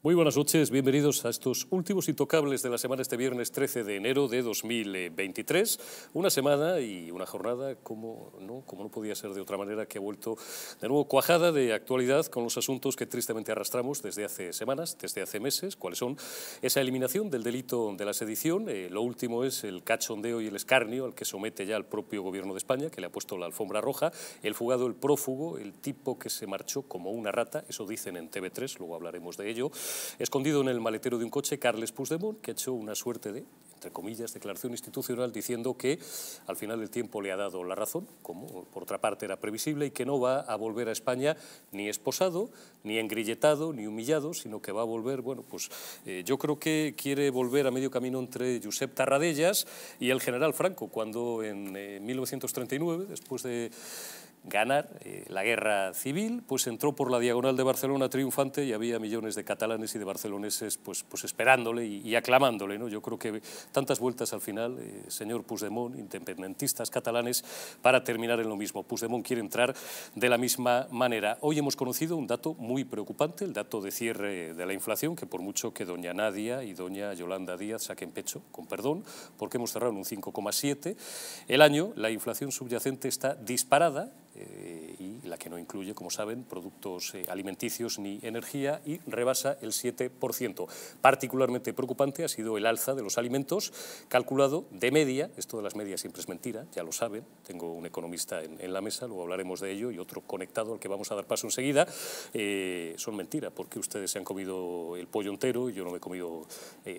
Muy buenas noches, bienvenidos a estos últimos intocables de la semana este viernes 13 de enero de 2023. Una semana y una jornada, como no podía ser de otra manera, que ha vuelto de nuevo cuajada de actualidad con los asuntos que tristemente arrastramos desde hace semanas, desde hace meses. ¿Cuáles son? Esa eliminación del delito de la sedición. Lo último es el cachondeo y el escarnio al que somete ya el propio gobierno de España, que le ha puesto la alfombra roja. El fugado, el prófugo, el tipo que se marchó como una rata, eso dicen en TV3, luego hablaremos de ello. Escondido en el maletero de un coche, Carles Puigdemont, que ha hecho una suerte de, entre comillas, declaración institucional diciendo que al final del tiempo le ha dado la razón, como por otra parte era previsible, y que no va a volver a España ni esposado, ni engrilletado, ni humillado, sino que va a volver, bueno, pues yo creo que quiere volver a medio camino entre Josep Tarradellas y el general Franco, cuando en 1939, después de ganar la guerra civil, pues entró por la diagonal de Barcelona triunfante y había millones de catalanes y de barceloneses pues esperándole y aclamándole, ¿no? Yo creo que tantas vueltas al final, señor Puigdemont, independentistas catalanes, para terminar en lo mismo. Puigdemont quiere entrar de la misma manera. Hoy hemos conocido un dato muy preocupante, el dato de cierre de la inflación, que por mucho que doña Nadia y doña Yolanda Díaz saquen pecho, con perdón, porque hemos cerrado en un 5,7. El año, la inflación subyacente está disparada, y la que no incluye, como saben, productos alimenticios ni energía, y rebasa el 7%. Particularmente preocupante ha sido el alza de los alimentos, calculado de media. Esto de las medias siempre es mentira, ya lo saben. Tengo un economista en la mesa, luego hablaremos de ello, y otro conectado al que vamos a dar paso enseguida. Son mentira, porque ustedes se han comido el pollo entero y yo no me he comido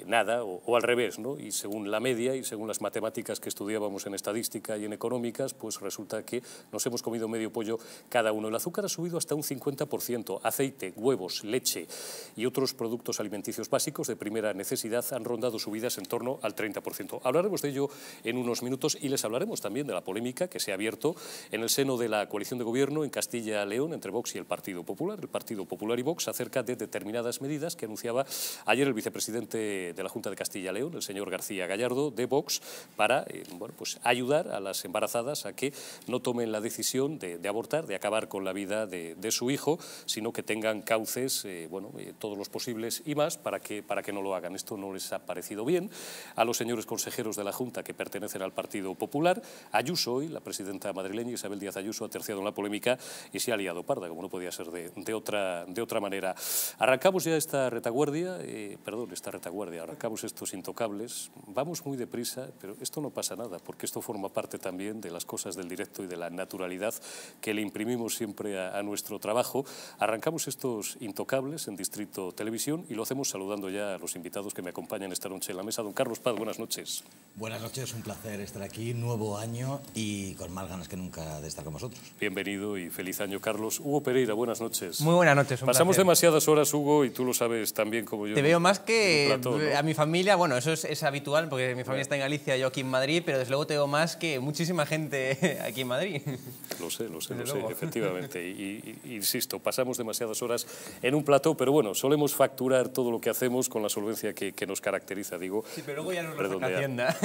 nada, o al revés, ¿no? Y según la media y según las matemáticas que estudiábamos en estadística y en económicas, pues resulta que nos hemos comido medio pollo cada uno. El azúcar ha subido hasta un 50%. Aceite, huevos, leche y otros productos alimenticios básicos de primera necesidad han rondado subidas en torno al 30%. Hablaremos de ello en unos minutos y les hablaremos también de la polémica que se ha abierto en el seno de la coalición de gobierno en Castilla-León entre Vox y el Partido Popular y Vox, acerca de determinadas medidas que anunciaba ayer el vicepresidente de la Junta de Castilla-León, el señor García Gallardo, de Vox, para pues ayudar a las embarazadas a que no tomen la decisión de abortar, de acabar con la vida de su hijo, sino que tengan cauces, todos los posibles y más, para que no lo hagan. Esto no les ha parecido bien a los señores consejeros de la Junta que pertenecen al Partido Popular. Ayuso, hoy, la presidenta madrileña Isabel Díaz Ayuso, ha terciado en la polémica y se ha liado parda, como no podía ser de otra manera. Arrancamos ya esta retaguardia, arrancamos estos intocables. Vamos muy deprisa, pero esto no pasa nada, porque esto forma parte también de las cosas del directo y de la naturalidad que le imprimimos siempre a nuestro trabajo. Arrancamos estos intocables en Distrito Televisión y lo hacemos saludando ya a los invitados que me acompañan esta noche en la mesa. Don Carlos Paz, buenas noches. Buenas noches, un placer estar aquí, nuevo año y con más ganas que nunca de estar con vosotros. Bienvenido y feliz año, Carlos. Hugo Pereira, buenas noches. Muy buenas noches, un Pasamos placer. demasiadas horas, Hugo, y tú lo sabes tan bien como yo. Te veo más que plató, ¿no? a mi familia, bueno, eso es habitual, porque mi familia está en Galicia, yo aquí en Madrid, pero desde luego te veo más que muchísima gente aquí en Madrid. Lo sé, efectivamente. Y insisto, pasamos demasiadas horas en un plató, pero bueno, solemos facturar todo lo que hacemos con la solvencia que nos caracteriza, digo. Sí, pero luego ya nos lo saca Hacienda.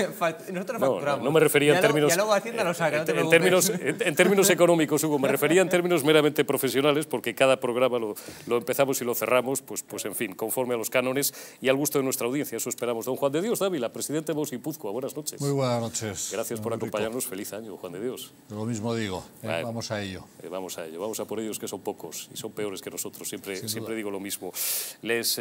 Nosotros facturamos. No me refería en términos... Ya luego Hacienda lo saca, no te preocupes. En términos económicos, Hugo, me refería en términos meramente profesionales, porque cada programa lo empezamos y lo cerramos, pues en fin, conforme a los cánones y al gusto de nuestra audiencia. Eso esperamos. Don Juan de Dios Dávila, presidente de Vox Guipúzcoa, buenas noches. Muy buenas noches. Gracias por acompañarnos. Feliz año, Juan de Dios. Lo mismo digo. Vamos a ello. Vamos a ello. Vamos a por ellos, que son pocos y son peores que nosotros. Siempre digo lo mismo. Les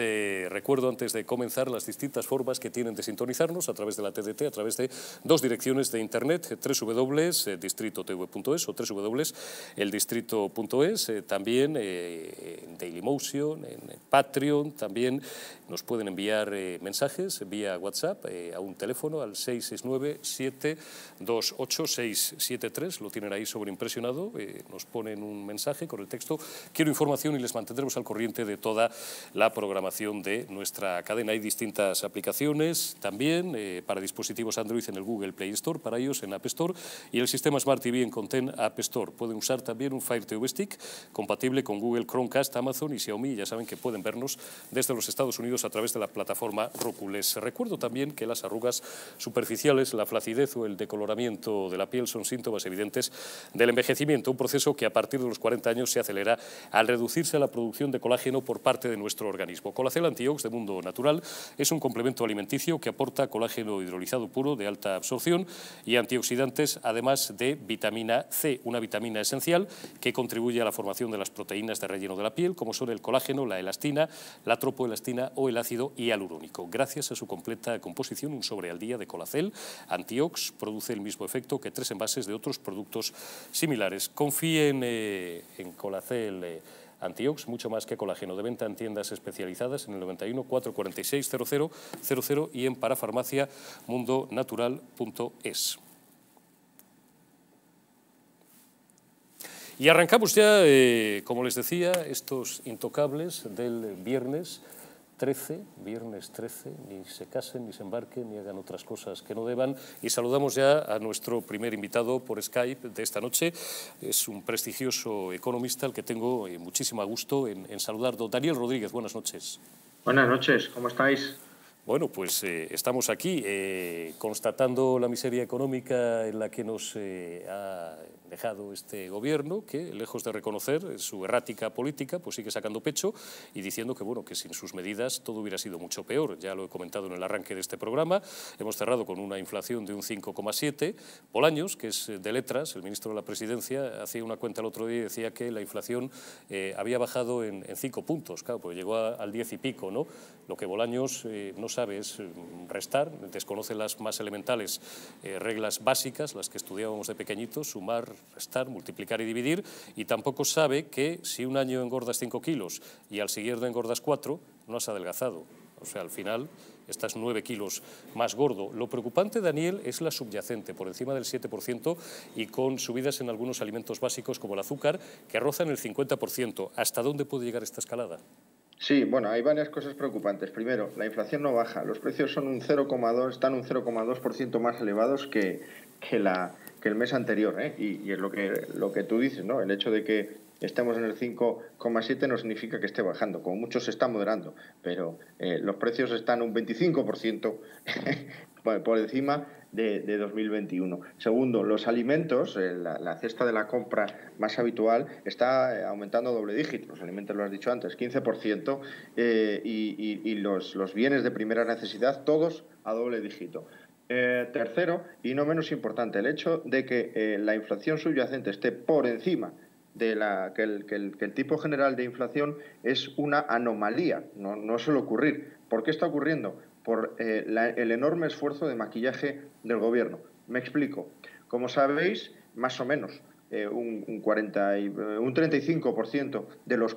recuerdo, antes de comenzar, las distintas formas que tienen de sintonizarnos a través de la TDT, a través de dos direcciones de internet, www.distritotv.es o www.eldistrito.es, también en Dailymotion, en Patreon, también nos pueden enviar mensajes vía WhatsApp a un teléfono al 669-728-673, lo tienen ahí sobreimpresionado, nos ponen un mensaje con el texto "quiero información" y les mantendremos al corriente de toda la programación de nuestra cadena. Hay distintas aplicaciones también para dispositivos Android en el Google Play Store, para iOS en App Store y el sistema Smart TV en Content App Store. Pueden usar también un Fire TV Stick compatible con Google Chromecast, Amazon y Xiaomi. Ya saben que pueden vernos desde los Estados Unidos a través de la plataforma Roku. Les recuerdo también que las arrugas superficiales, la flacidez o el decoloramiento de la piel son síntomas evidentes del envejecimiento, un proceso que a partir de los 40 años se acelera al reducirse la producción de colágeno por parte de nuestro organismo. Colacel Antiox de Mundo Natural es un complemento alimenticio que aporta colágeno hidrolizado puro de alta absorción y antioxidantes, además de vitamina C, una vitamina esencial que contribuye a la formación de las proteínas de relleno de la piel, como son el colágeno, la elastina, la tropoelastina o el ácido hialurónico. Gracias a su completa composición, un sobre al día de Colacel Antiox produce el mismo efecto que 3 envases de otros productos similares. Confíen en Colacel Antiox, mucho más que colágeno. De venta en tiendas especializadas en el 91 446 0000 y en parafarmaciamundonatural.es. Y arrancamos ya, como les decía, estos intocables del viernes 13, ni se casen, ni se embarquen, ni hagan otras cosas que no deban. Y saludamos ya a nuestro primer invitado por Skype de esta noche. Es un prestigioso economista al que tengo muchísimo gusto en saludar. Don Daniel Rodríguez, buenas noches. Buenas noches, ¿cómo estáis? Bueno, pues estamos aquí constatando la miseria económica en la que nos ha dejado este gobierno, que lejos de reconocer su errática política, pues sigue sacando pecho y diciendo que, bueno, que sin sus medidas todo hubiera sido mucho peor. Ya lo he comentado en el arranque de este programa. Hemos cerrado con una inflación de un 5,7. Bolaños, que es de letras, el ministro de la Presidencia, hacía una cuenta el otro día y decía que la inflación había bajado en 5 puntos. Claro, pues llegó al 10 y pico, ¿no? Lo que Bolaños no sabe es restar, desconoce las más elementales reglas básicas, las que estudiábamos de pequeñitos, sumar, restar, multiplicar y dividir, y tampoco sabe que si un año engordas 5 kilos y al siguiente engordas 4, no has adelgazado. O sea, al final estás 9 kilos más gordo. Lo preocupante, Daniel, es la subyacente, por encima del 7% y con subidas en algunos alimentos básicos como el azúcar, que rozan el 50%. ¿Hasta dónde puede llegar esta escalada? Sí, bueno, hay varias cosas preocupantes. Primero, la inflación no baja. Los precios son están un 0,2% más elevados que el mes anterior, ¿eh? Y es lo que tú dices, ¿no? El hecho de que estemos en el 5,7 no significa que esté bajando. Como mucho se está moderando, pero los precios están un 25% por encima de 2021. Segundo, los alimentos, la cesta de la compra más habitual está aumentando doble dígito. Los alimentos, lo has dicho antes, 15%, y los bienes de primera necesidad, todos a doble dígito. Tercero, y no menos importante, el hecho de que la inflación subyacente esté por encima de que el tipo general de inflación es una anomalía, no suele ocurrir. ¿Por qué está ocurriendo? Por el enorme esfuerzo de maquillaje del gobierno. Me explico. Como sabéis, más o menos un 35% de los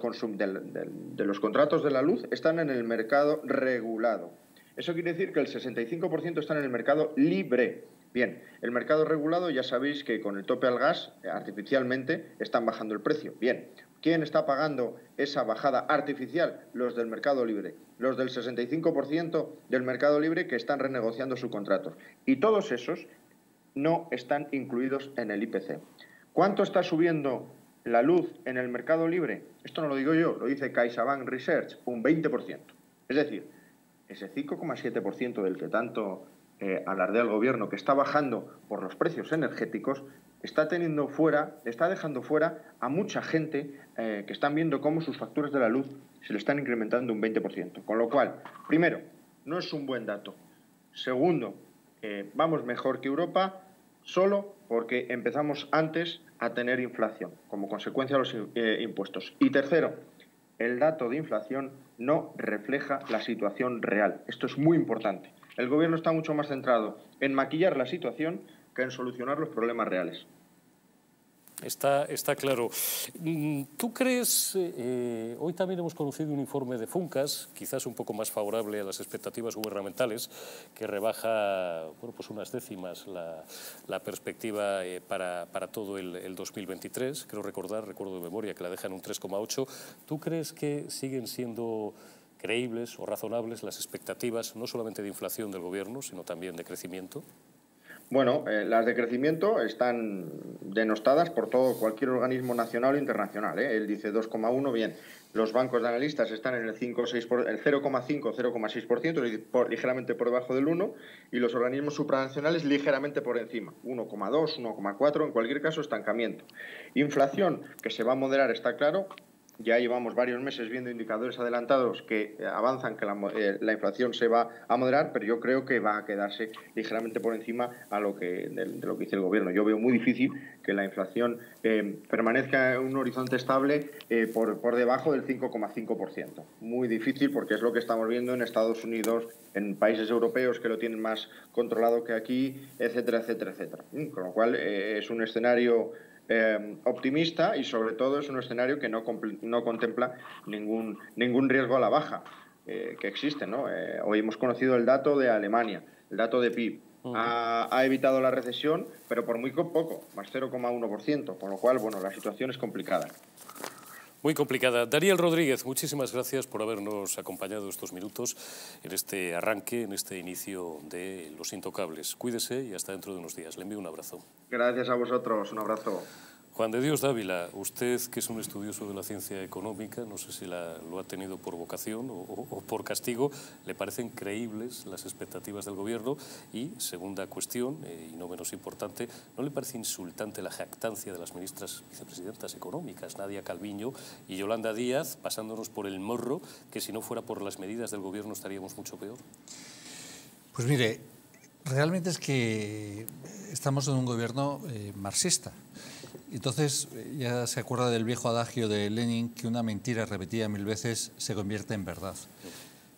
contratos de la luz están en el mercado regulado. Eso quiere decir que el 65% está en el mercado libre. Bien, el mercado regulado ya sabéis que con el tope al gas artificialmente están bajando el precio. Bien, ¿quién está pagando esa bajada artificial? Los del mercado libre, los del 65% del mercado libre que están renegociando sus contratos. Y todos esos no están incluidos en el IPC. ¿Cuánto está subiendo la luz en el mercado libre? Esto no lo digo yo, lo dice CaixaBank Research, un 20%. Es decir, ese 5,7% del que tanto alardea el gobierno, que está bajando por los precios energéticos, está dejando fuera a mucha gente que están viendo cómo sus facturas de la luz se le están incrementando un 20%. Con lo cual, primero, no es un buen dato. Segundo, vamos mejor que Europa solo porque empezamos antes a tener inflación, como consecuencia de los impuestos. Y tercero, el dato de inflación no refleja la situación real. Esto es muy importante. El gobierno está mucho más centrado en maquillar la situación que en solucionar los problemas reales. Está claro. ¿Tú crees, hoy también hemos conocido un informe de Funcas, quizás un poco más favorable a las expectativas gubernamentales, que rebaja pues unas décimas la perspectiva para todo el 2023? Recuerdo de memoria que la dejan un 3,8. ¿Tú crees que siguen siendo creíbles o razonables las expectativas, no solamente de inflación del gobierno, sino también de crecimiento? Bueno, las de crecimiento están denostadas por cualquier organismo nacional o internacional. Él dice 2,1, bien. Los bancos de analistas están en el 0,5-0,6%, es decir, ligeramente por debajo del 1%, y los organismos supranacionales ligeramente por encima, 1,2, 1,4, en cualquier caso, estancamiento. Inflación, que se va a moderar, está claro. Ya llevamos varios meses viendo indicadores adelantados que avanzan que la inflación se va a moderar, pero yo creo que va a quedarse ligeramente por encima de lo que dice el gobierno. Yo veo muy difícil que la inflación permanezca en un horizonte estable por debajo del 5,5%. Muy difícil, porque es lo que estamos viendo en Estados Unidos, en países europeos que lo tienen más controlado que aquí, etcétera, etcétera, etcétera. Con lo cual es un escenario optimista, y sobre todo es un escenario que no contempla ningún riesgo a la baja que existe, ¿no? Hoy hemos conocido el dato de Alemania, el dato de PIB. Ha evitado la recesión, pero por muy poco, más 0,1%, con lo cual, bueno, la situación es complicada. Muy complicada. Daniel Rodríguez, muchísimas gracias por habernos acompañado estos minutos en este arranque, en este inicio de Los Intocables. Cuídese y hasta dentro de unos días. Le envío un abrazo. Gracias a vosotros, un abrazo. Juan de Dios Dávila, usted que es un estudioso de la ciencia económica, no sé si lo ha tenido por vocación o por castigo, ¿le parecen creíbles las expectativas del gobierno? Y segunda cuestión, y no menos importante, ¿no le parece insultante la jactancia de las ministras vicepresidentas económicas, Nadia Calviño y Yolanda Díaz, pasándonos por el morro, que si no fuera por las medidas del gobierno estaríamos mucho peor? Pues mire, realmente es que estamos en un gobierno marxista. Entonces, ya se acuerda del viejo adagio de Lenin, que una mentira repetida 1000 veces se convierte en verdad.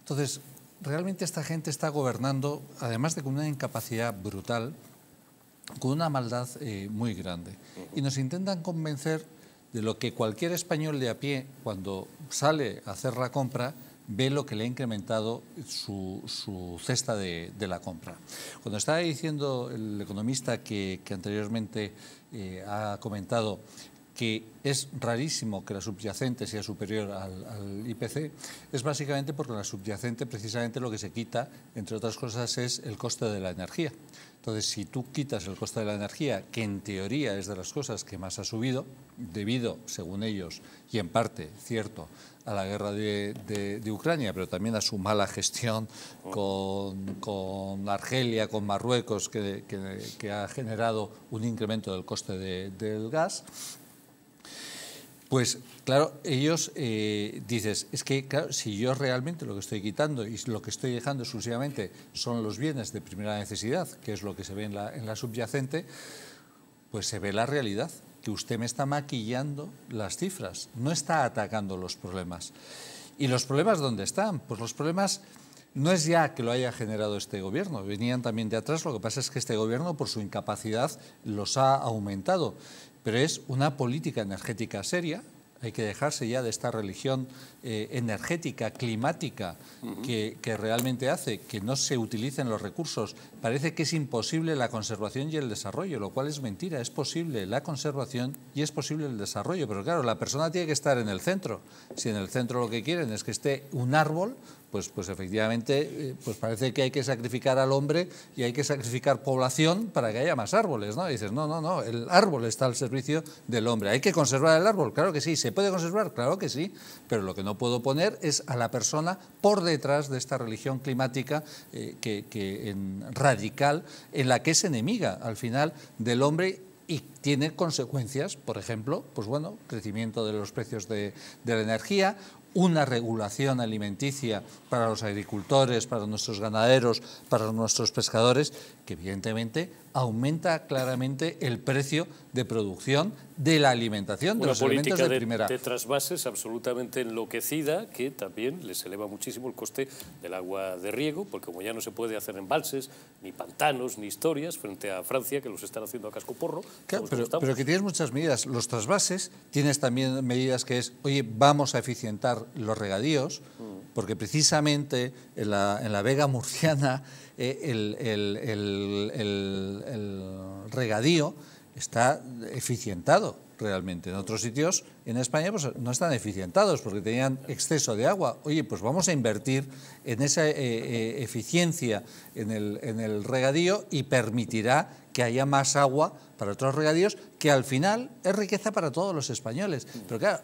Entonces, realmente esta gente está gobernando, además de con una incapacidad brutal, con una maldad muy grande. Y nos intentan convencer de lo que cualquier español de a pie, cuando sale a hacer la compra, ve lo que le ha incrementado su cesta de la compra. Cuando estaba diciendo el economista que anteriormente ha comentado que es rarísimo que la subyacente sea superior al IPC, es básicamente porque la subyacente precisamente lo que se quita, entre otras cosas, es el coste de la energía. Entonces, si tú quitas el coste de la energía, que en teoría es de las cosas que más ha subido, debido, según ellos, y en parte cierto, a la guerra de Ucrania, pero también a su mala gestión con Argelia, con Marruecos, que ha generado un incremento del coste del gas, pues claro, ellos dices, es que claro, si yo realmente lo que estoy quitando y lo que estoy dejando exclusivamente son los bienes de primera necesidad, que es lo que se ve en la subyacente, pues se ve la realidad, que usted me está maquillando las cifras, no está atacando los problemas. ¿Y los problemas dónde están? Pues los problemas no es ya que lo haya generado este gobierno, venían también de atrás, lo que pasa es que este gobierno por su incapacidad los ha aumentado, pero es una política energética seria. Hay que dejarse ya de esta religión energética, climática, que realmente hace que no se utilicen los recursos. Parece que es imposible la conservación y el desarrollo, lo cual es mentira. Es posible la conservación y es posible el desarrollo, pero claro, la persona tiene que estar en el centro. Si en el centro lo que quieren es que esté un árbol, pues efectivamente pues parece que hay que sacrificar al hombre y hay que sacrificar población para que haya más árboles, ¿no? Y dices, no, el árbol está al servicio del hombre. ¿Hay que conservar el árbol? Claro que sí. ¿Se puede conservar? Claro que sí. Pero lo que no puedo poner es a la persona por detrás de esta religión climática radical, en la que es enemiga, al final, del hombre y tiene consecuencias, por ejemplo, pues bueno, crecimiento de los precios de la energía, una regulación alimenticia para los agricultores, para nuestros ganaderos, para nuestros pescadores, que evidentemente aumenta claramente el precio de producción de la alimentación, de los alimentos de primera. Una política de trasvases absolutamente enloquecida, que también les eleva muchísimo el coste del agua de riego, porque como ya no se puede hacer embalses, ni pantanos, ni historias, frente a Francia, que los están haciendo a cascoporro. Claro, pero que tienes muchas medidas. Los trasvases, tienes también medidas que es, oye, vamos a eficientar los regadíos, porque precisamente en la Vega Murciana el regadío está eficientado. realmente. En otros sitios, en España, pues no están eficientados porque tenían exceso de agua. Oye, pues vamos a invertir en esa eficiencia en el regadío y permitirá que haya más agua para otros regadíos, que al final es riqueza para todos los españoles. Pero claro,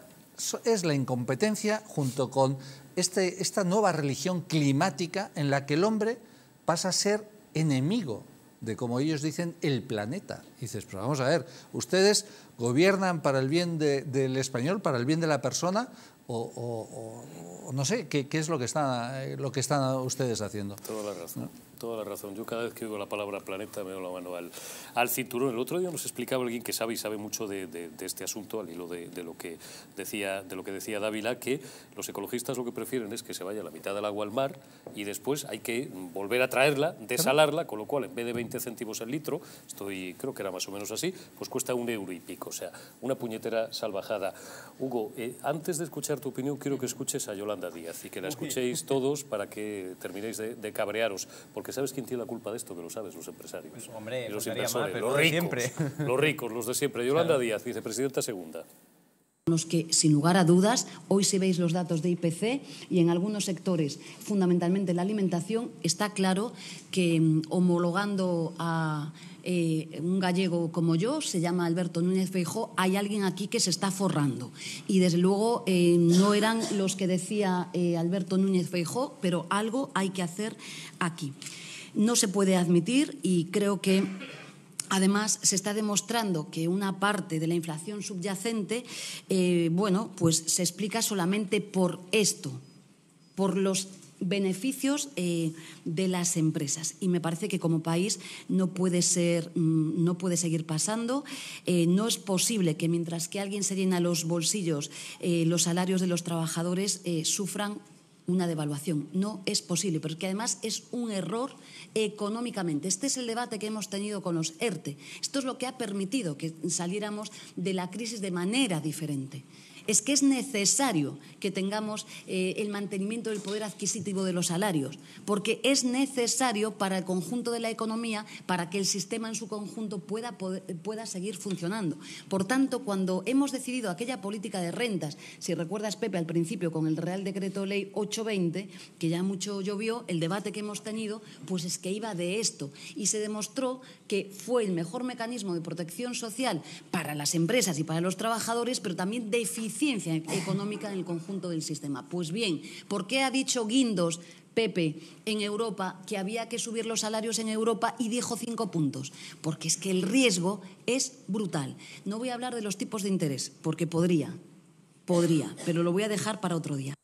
es la incompetencia junto con esta nueva religión climática en la que el hombre pasa a ser enemigo de, como ellos dicen, el planeta. Y dices, pero vamos a ver, ¿ustedes gobiernan para el bien del español, para el bien de la persona? O no sé, ¿qué es lo que están ustedes haciendo? Toda la razón. ¿No? Toda la razón. Yo cada vez que oigo la palabra planeta me doy la mano al cinturón. El otro día nos explicaba alguien que sabe y sabe mucho de este asunto, al hilo de lo que decía Dávila, que los ecologistas lo que prefieren es que se vaya la mitad del agua al mar y después hay que volver a traerla, desalarla, con lo cual en vez de 20 céntimos el litro, creo que era más o menos así, pues cuesta €1 y pico. O sea, una puñetera salvajada. Hugo, antes de escuchar tu opinión, quiero que escuches a Yolanda Díaz y que la escuchéis todos para que terminéis de cabrearos. Porque ¿sabes quién tiene la culpa de esto? Que lo sabes, los empresarios. Pues, hombre, y los inversores, los ricos, siempre. Los ricos, los de siempre. Yolanda Díaz, vicepresidenta segunda. Los que, sin lugar a dudas, hoy si veis los datos de IPC y en algunos sectores, fundamentalmente la alimentación, está claro que homologando a un gallego como yo, se llama Alberto Núñez Feijóo, hay alguien aquí que se está forrando. Y desde luego no eran los que decía Alberto Núñez Feijóo, pero algo hay que hacer aquí. No se puede admitir, y creo que además se está demostrando que una parte de la inflación subyacente, bueno, pues se explica solamente por esto, por los beneficios de las empresas, y me parece que como país no puede seguir pasando. No es posible que mientras que alguien se llena los bolsillos, los salarios de los trabajadores sufran una devaluación. No es posible, porque además es un error económicamente. Este es el debate que hemos tenido con los ERTE. Esto es lo que ha permitido que saliéramos de la crisis de manera diferente. Es que es necesario que tengamos el mantenimiento del poder adquisitivo de los salarios, porque es necesario para el conjunto de la economía, para que el sistema en su conjunto pueda seguir funcionando. Por tanto, cuando hemos decidido aquella política de rentas, si recuerdas, Pepe, al principio con el Real Decreto Ley 820, que ya mucho llovió, el debate que hemos tenido, pues es que iba de esto, y se demostró que fue el mejor mecanismo de protección social para las empresas y para los trabajadores, pero también de eficiencia económica en el conjunto del sistema. Pues bien, ¿por qué ha dicho Guindos, Pepe, en Europa, que había que subir los salarios en Europa y dijo 5 puntos? Porque es que el riesgo es brutal. No voy a hablar de los tipos de interés, porque podría, pero lo voy a dejar para otro día.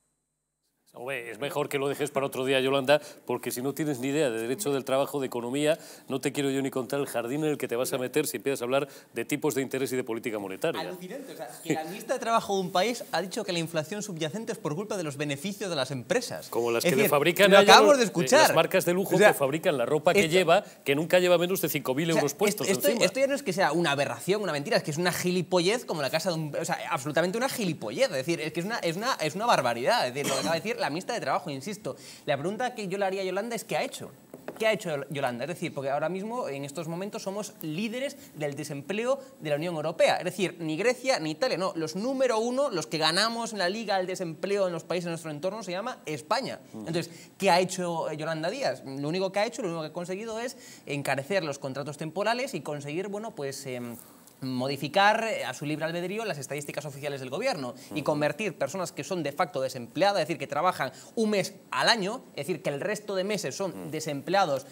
Hombre, es mejor que lo dejes para otro día, Yolanda, porque si no tienes ni idea de derecho del trabajo, de economía, no te quiero yo ni contar el jardín en el que te vas a meter si empiezas a hablar de tipos de interés y de política monetaria. Alucinante, o sea, que la ministra de Trabajo de un país ha dicho que la inflación subyacente es por culpa de los beneficios de las empresas. Como las que le fabrican lo acabamos de escuchar. Las marcas de lujo, o sea, que fabrican la ropa que lleva, que nunca lleva menos de 5.000 euros puestos encima. Esto ya no es que sea una aberración, una mentira, es que es una gilipollez como la casa de un... O sea, absolutamente una gilipollez. Es decir, es que es una barbaridad. Es decir, lo que acaba de decir la ministra de Trabajo, insisto. La pregunta que yo le haría a Yolanda es ¿qué ha hecho? ¿Qué ha hecho Yolanda? Es decir, porque ahora mismo, en estos momentos, somos líderes del desempleo de la Unión Europea. Es decir, ni Grecia ni Italia, no. Los número uno, los que ganamos en la liga del desempleo en los países de nuestro entorno, se llama España. Entonces, ¿qué ha hecho Yolanda Díaz? Lo único que ha hecho, lo único que ha conseguido es encarecer los contratos temporales y conseguir, bueno, pues... modificar a su libre albedrío las estadísticas oficiales del gobierno y convertir personas que son de facto desempleadas, es decir, que trabajan un mes al año, es decir, que el resto de meses son desempleados,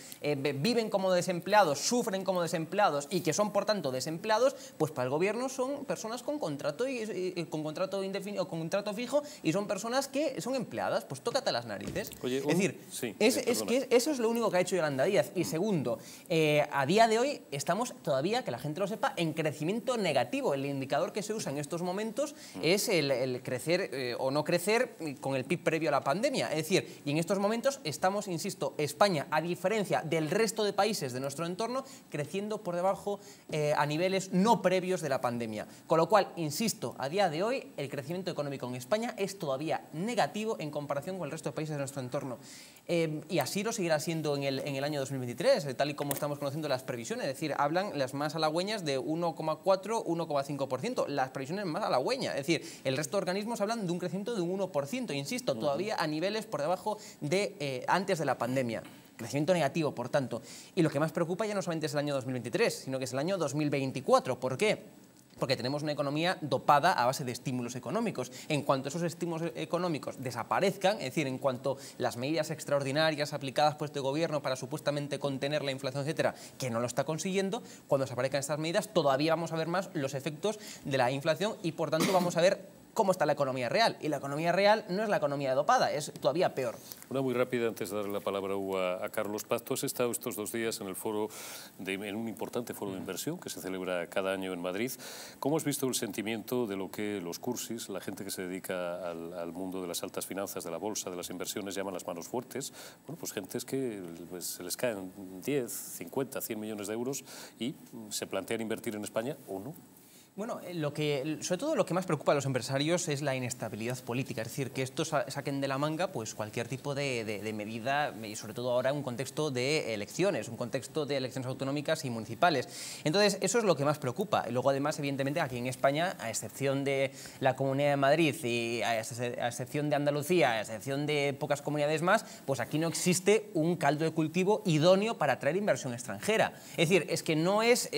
viven como desempleados, sufren como desempleados y que son, por tanto, desempleados, pues para el gobierno son personas con contrato con contrato indefinido, con contrato fijo, y son personas que son empleadas. Pues tócate las narices. Oye, es decir, es que eso es lo único que ha hecho Yolanda Díaz. Y segundo, a día de hoy estamos todavía, que la gente lo sepa, en crecimiento negativo. El indicador que se usa en estos momentos es el crecer o no crecer con el PIB previo a la pandemia. Es decir, y en estos momentos estamos, insisto, España, a diferencia del resto de países de nuestro entorno, creciendo por debajo a niveles no previos de la pandemia. Con lo cual, insisto, a día de hoy el crecimiento económico en España es todavía negativo en comparación con el resto de países de nuestro entorno. Y así lo seguirá siendo en el año 2023, tal y como estamos conociendo las previsiones. Es decir, hablan las más halagüeñas de 1,1 1,4, 1,5%. Las previsiones más halagüeñas. Es decir, el resto de organismos hablan de un crecimiento de un 1%, insisto, todavía a niveles por debajo de antes de la pandemia. Crecimiento negativo, por tanto. Y lo que más preocupa ya no solamente es el año 2023, sino que es el año 2024. ¿Por qué? Porque tenemos una economía dopada a base de estímulos económicos. En cuanto esos estímulos económicos desaparezcan, es decir, en cuanto las medidas extraordinarias aplicadas por este gobierno para supuestamente contener la inflación, etcétera, que no lo está consiguiendo, cuando desaparezcan estas medidas todavía vamos a ver más los efectos de la inflación y, por tanto, vamos a ver cómo está la economía real. Y la economía real no es la economía dopada, es todavía peor. Una muy rápida, antes de darle la palabra a Carlos Paz. Tú has estado estos 2 días en el foro, en un importante foro de inversión que se celebra cada año en Madrid. ¿Cómo has visto el sentimiento de lo que los cursis, la gente que se dedica al mundo de las altas finanzas, de la bolsa, de las inversiones, llaman las manos fuertes? Bueno, pues gentes que pues, se les caen 10, 50, 100 millones de euros y se plantean invertir en España o no. Bueno, sobre todo lo que más preocupa a los empresarios es la inestabilidad política, es decir, que estos saquen de la manga pues, cualquier tipo de medida, y sobre todo ahora en un contexto de elecciones, un contexto de elecciones autonómicas y municipales. Entonces, eso es lo que más preocupa. Y luego, además, evidentemente, aquí en España, a excepción de la Comunidad de Madrid y a excepción de Andalucía, a excepción de pocas comunidades más, pues aquí no existe un caldo de cultivo idóneo para atraer inversión extranjera. Es decir, es que no es,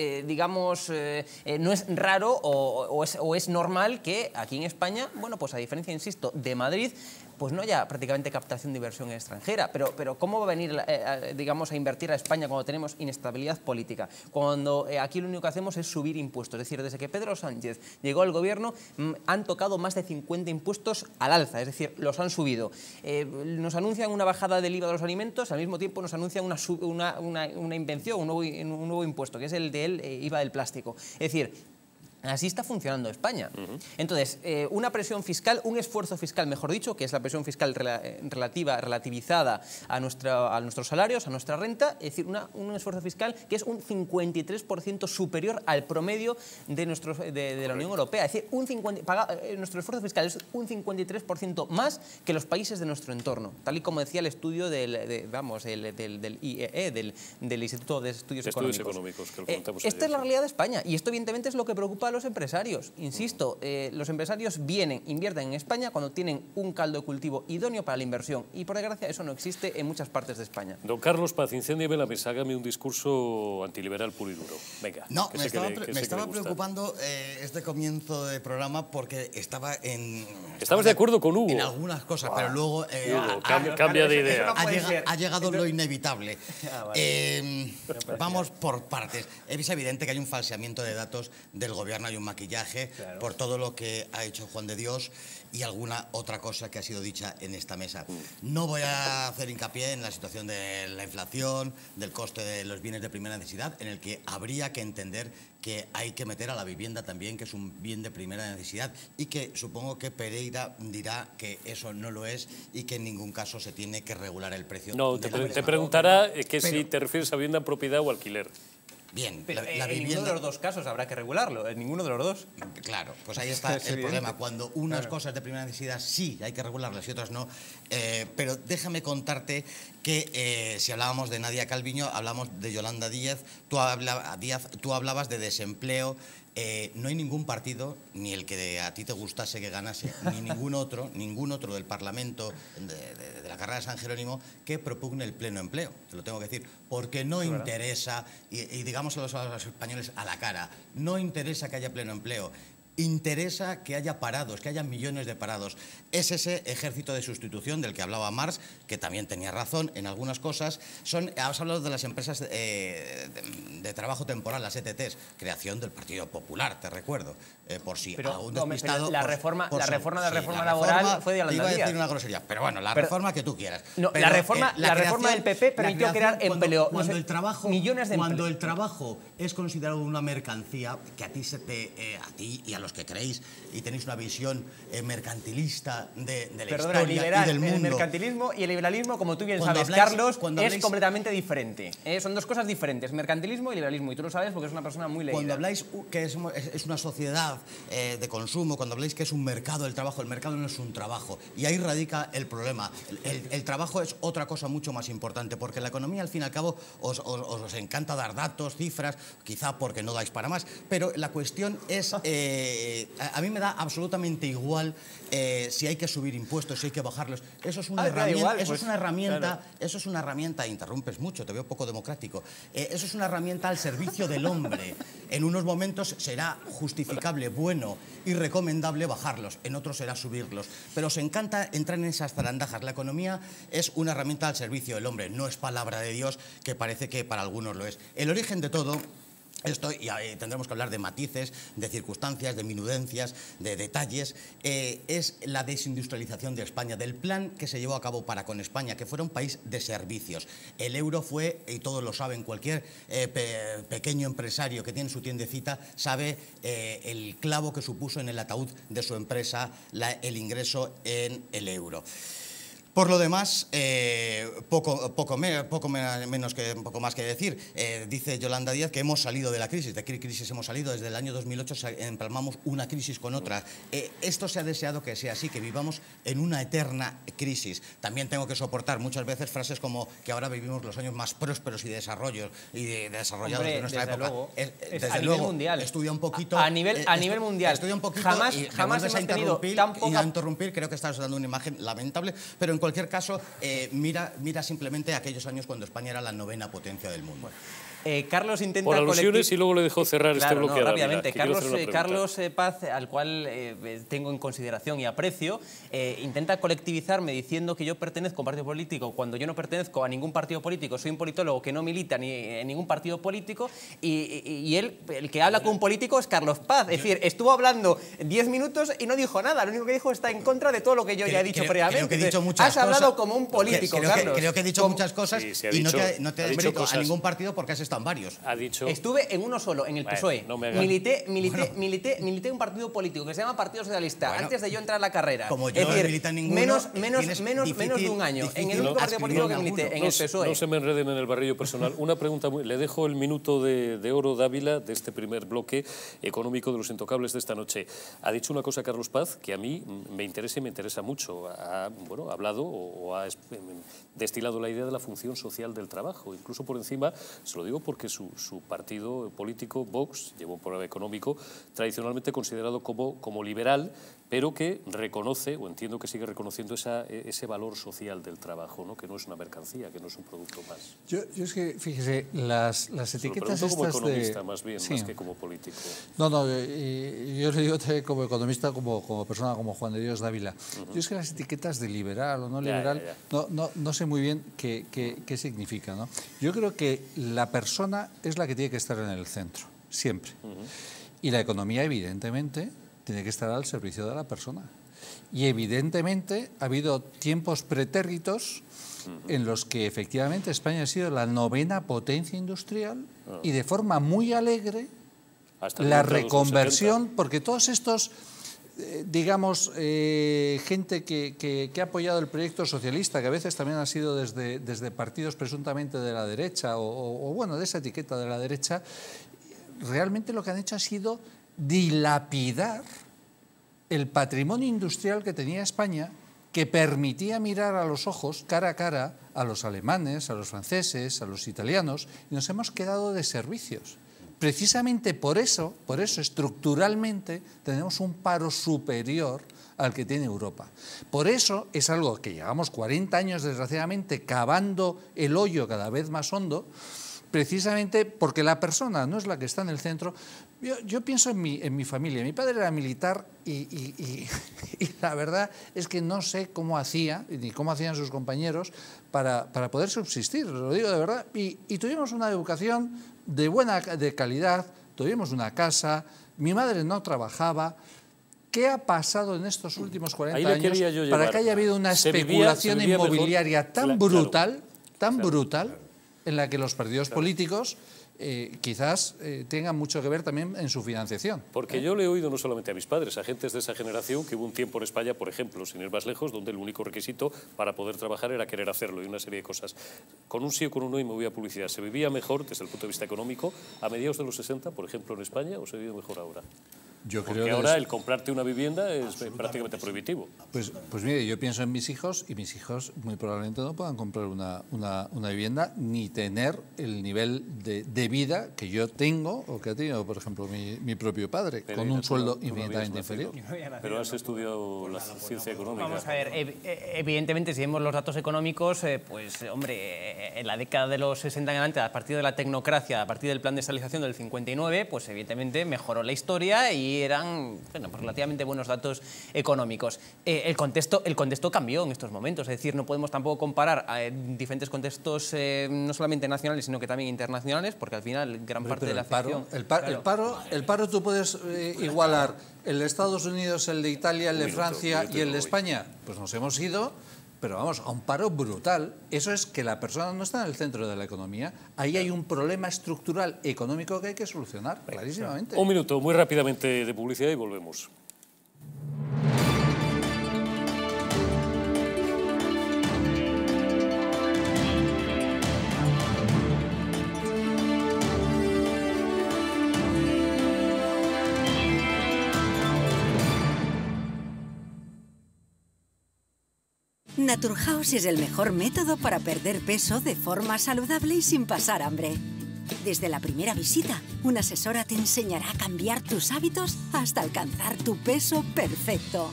no es raro o es normal que aquí en España, bueno, pues a diferencia, insisto, de Madrid, pues no haya prácticamente captación de inversión extranjera. Pero ¿cómo va a venir, digamos, a invertir a España cuando tenemos inestabilidad política? Cuando aquí lo único que hacemos es subir impuestos. Es decir, desde que Pedro Sánchez llegó al gobierno han tocado más de 50 impuestos al alza, es decir, los han subido. Nos anuncian una bajada del IVA de los alimentos, al mismo tiempo nos anuncian una invención, un nuevo impuesto, que es el del IVA del plástico. Es decir, así está funcionando España. Entonces, una presión fiscal, un esfuerzo fiscal, mejor dicho, que es la presión fiscal relativizada a nuestros salarios, a nuestra renta, es decir, un esfuerzo fiscal que es un 53% superior al promedio de la Unión Europea. Es decir, nuestro esfuerzo fiscal es un 53% más que los países de nuestro entorno, tal y como decía el estudio del IEE, del Instituto de Estudios Económicos. Que lo comentamos esta ayer, es la realidad de España y esto evidentemente es lo que preocupa a los empresarios. Insisto, los empresarios invierten en España cuando tienen un caldo de cultivo idóneo para la inversión y por desgracia eso no existe en muchas partes de España. Don Carlos Paz, incéndiame la mesa, hágame un discurso antiliberal puro y duro. Venga. No, me estaba preocupando este comienzo de programa porque estabas de acuerdo con Hugo. En algunas cosas, pero luego cambia de idea. Ha llegado lo inevitable. Vamos por partes. Es evidente que hay un falseamiento de datos del gobierno, hay un maquillaje por todo lo que ha hecho Juan de Dios y alguna otra cosa que ha sido dicha en esta mesa. No voy a hacer hincapié en la situación de la inflación, del coste de los bienes de primera necesidad, en el que habría que entender que hay que meter a la vivienda también, que es un bien de primera necesidad, y que supongo que Pereira dirá que eso no lo es y que en ningún caso se tiene que regular el precio. No, te preguntará si te refieres a vivienda en propiedad o alquiler. Bien, pero la en vivienda... ninguno de los dos casos habrá que regularlo, en ninguno de los dos. Claro, pues ahí está el problema. Cuando unas cosas de primera necesidad sí hay que regularlas y otras no. Pero déjame contarte que si hablábamos de Nadia Calviño, hablamos de Yolanda Díaz, tú hablabas de desempleo. No hay ningún partido, ni el que a ti te gustase que ganase, ni ningún otro del Parlamento de la carrera de San Jerónimo que propugne el pleno empleo, te lo tengo que decir, porque no interesa, y digamos a los españoles a la cara, no interesa que haya pleno empleo. Interesa que haya parados, que haya millones de parados. Es ese ejército de sustitución del que hablaba Marx, que también tenía razón en algunas cosas. Has hablado de las empresas de trabajo temporal, las ETTs, creación del Partido Popular, te recuerdo, por si algún despistado... La reforma laboral fue de Yolanda Díaz. Iba a decir una grosería, pero bueno, reforma que tú quieras. No, la reforma del PP permitió crear empleo. Cuando el trabajo, millones de cuando el trabajo es considerado una mercancía que a ti y a los que creéis y tenéis una visión mercantilista de la Perdona, historia liberal, y del mundo. El mercantilismo y el liberalismo, como tú bien Cuando sabes, habláis- Carlos, cuando es habláis- completamente diferente. Son dos cosas diferentes, mercantilismo y liberalismo, y tú lo sabes porque eres una persona muy leída. Cuando habláis que es una sociedad de consumo, cuando habláis que es un mercado del trabajo, el mercado no es un trabajo. Y ahí radica el problema. El trabajo es otra cosa mucho más importante, porque la economía, al fin y al cabo, os encanta dar datos, cifras, quizá porque no dais para más, pero la cuestión es, a mí me da absolutamente igual si hay que subir impuestos, si hay que bajarlos. Eso es una herramienta, igual, eso pues, es una herramienta, claro. eso es una herramienta, interrumpes mucho, te veo poco democrático, eso es una herramienta al servicio del hombre. En unos momentos será justificable, bueno y recomendable bajarlos, en otros será subirlos, pero os encanta entrar en esas zarandajas. La economía es una herramienta al servicio del hombre, no es palabra de Dios, que parece que para algunos lo es. El origen de todo esto, y tendremos que hablar de matices, de circunstancias, de minudencias, de detalles, es la desindustrialización de España, del plan que se llevó a cabo para con España, que fuera un país de servicios. El euro fue, y todos lo saben, cualquier pequeño empresario que tiene su tiendecita sabe el clavo que supuso en el ataúd de su empresa el ingreso en el euro. Por lo demás, poco más que decir. Dice Yolanda Díaz que hemos salido de la crisis. ¿De qué crisis hemos salido? Desde el año 2008 empalmamos una crisis con otra. Esto se ha deseado que sea así, que vivamos en una eterna crisis. También tengo que soportar muchas veces frases como que ahora vivimos los años más prósperos y desarrollados de nuestra época. Luego, desde a nivel luego, mundial. Estudia un poquito. A nivel mundial. Estudia un poquito Jamás y hemos vuelves a tenido interrumpir, tan poca... y a interrumpir. Creo que estás dando una imagen lamentable, pero en cualquier caso, mira simplemente aquellos años cuando España era la 9ª potencia del mundo. Carlos intenta... Por alusiones y luego le dejo cerrar este bloque a Dávila, rápidamente. que quiero hacer una pregunta. Carlos Paz, al cual tengo en consideración y aprecio, intenta colectivizarme diciendo que yo pertenezco a un partido político cuando yo no pertenezco a ningún partido político, soy un politólogo que no milita ni en ningún partido político, y él, el que habla con un político es Carlos Paz. Es decir, estuvo hablando 10 minutos y no dijo nada, lo único que dijo está en contra de todo lo que yo ya he dicho previamente. Creo que he dicho muchas Has hablado cosas. como un político, creo Carlos. creo que he dicho muchas cosas Sí, y no te ha he dicho dicho a cosas. ningún partido porque has estado en varios. Ha dicho... Estuve en uno solo, en el Bueno, PSOE. no me hagas- Milité en un partido político que se llama Partido Socialista, Bueno, antes de yo entrar a la carrera. como yo es decir, no milité en ninguno, menos de un año. En el único partido político que milité, en el PSOE. No se me enreden en el barrillo personal. Una pregunta, le dejo el minuto de oro, Dávila, de este primer bloque económico de los intocables de esta noche. Ha dicho una cosa Carlos Paz que a mí me interesa y me interesa mucho. Ha hablado o ha destilado la idea de la función social del trabajo, incluso por encima, se lo digo porque su partido político, Vox, lleva un programa económico tradicionalmente considerado como liberal, pero que reconoce, o entiendo que sigue reconociendo ese valor social del trabajo, ¿no? Que no es una mercancía, que no es un producto más. Yo es que, fíjese, las Se lo etiquetas pregunto como estas economista, de... más bien, Sí. más que como político. No, yo le digo como economista, como persona, como Juan de Dios Dávila. Yo es que las etiquetas de liberal o no liberal, no sé muy bien qué significa, ¿no? Yo creo que la persona es la que tiene que estar en el centro, siempre. Y la economía, evidentemente, tiene que estar al servicio de la persona. Y evidentemente ha habido tiempos pretéritos en los que efectivamente España ha sido la 9ª potencia industrial y de forma muy alegre Hasta la entrados los reconversión, 70. porque todos estos, gente que ha apoyado el proyecto socialista, que a veces también ha sido desde partidos presuntamente de la derecha o bueno, de esa etiqueta de la derecha, realmente lo que han hecho ha sido dilapidar el patrimonio industrial que tenía España, que permitía mirar a los ojos, cara a cara, a los alemanes, a los franceses, a los italianos, y nos hemos quedado de servicios. Precisamente por eso, estructuralmente, tenemos un paro superior al que tiene Europa. Por eso es algo que llevamos 40 años, desgraciadamente, cavando el hoyo cada vez más hondo, precisamente porque la persona no es la que está en el centro. Yo pienso en mi familia. Mi padre era militar y la verdad es que no sé cómo hacía, ni cómo hacían sus compañeros para poder subsistir, lo digo de verdad. Y tuvimos una educación de calidad, tuvimos una casa, mi madre no trabajaba. ¿Qué ha pasado en estos últimos 40 años para que haya habido una especulación inmobiliaria tan brutal, en la que los partidos políticos quizás tengan mucho que ver también en su financiación. Porque yo le he oído no solamente a mis padres, a gentes de esa generación, que hubo un tiempo en España, por ejemplo, sin ir más lejos, donde el único requisito para poder trabajar era querer hacerlo, y una serie de cosas. Con un sí o con un no, y me voy a publicidad. ¿Se vivía mejor desde el punto de vista económico a mediados de los 60, por ejemplo, en España, o se vive mejor ahora? Yo Porque creo ahora el comprarte una vivienda es prácticamente prohibitivo. Pues mire, yo pienso en mis hijos, y mis hijos muy probablemente no puedan comprar una vivienda ni tener el nivel de vida que yo tengo o que ha tenido, por ejemplo, mi propio padre, Pero con un sueldo tú no infinitamente habías nacido. inferior. Pero has estudiado la ciencia económica. Vamos a ver, evidentemente, si vemos los datos económicos, pues, hombre, en la década de los 60 en adelante, a partir de la tecnocracia, a partir del plan de estabilización del 59, pues, evidentemente, mejoró la historia y eran, bueno, pues, relativamente buenos datos económicos. El contexto cambió en estos momentos, es decir, no podemos tampoco comparar diferentes contextos, no solamente nacionales, sino que también internacionales, porque al final gran parte de la afección... El paro tú puedes igualar el de Estados Unidos, el de Italia, el de Francia y el de España. Pues nos hemos ido, pero vamos, a un paro brutal. Eso es que la persona no está en el centro de la economía. Ahí hay un problema estructural económico que hay que solucionar, clarísimamente. Un minuto, muy rápidamente, de publicidad y volvemos. Naturhaus es el mejor método para perder peso de forma saludable y sin pasar hambre. Desde la primera visita, una asesora te enseñará a cambiar tus hábitos hasta alcanzar tu peso perfecto.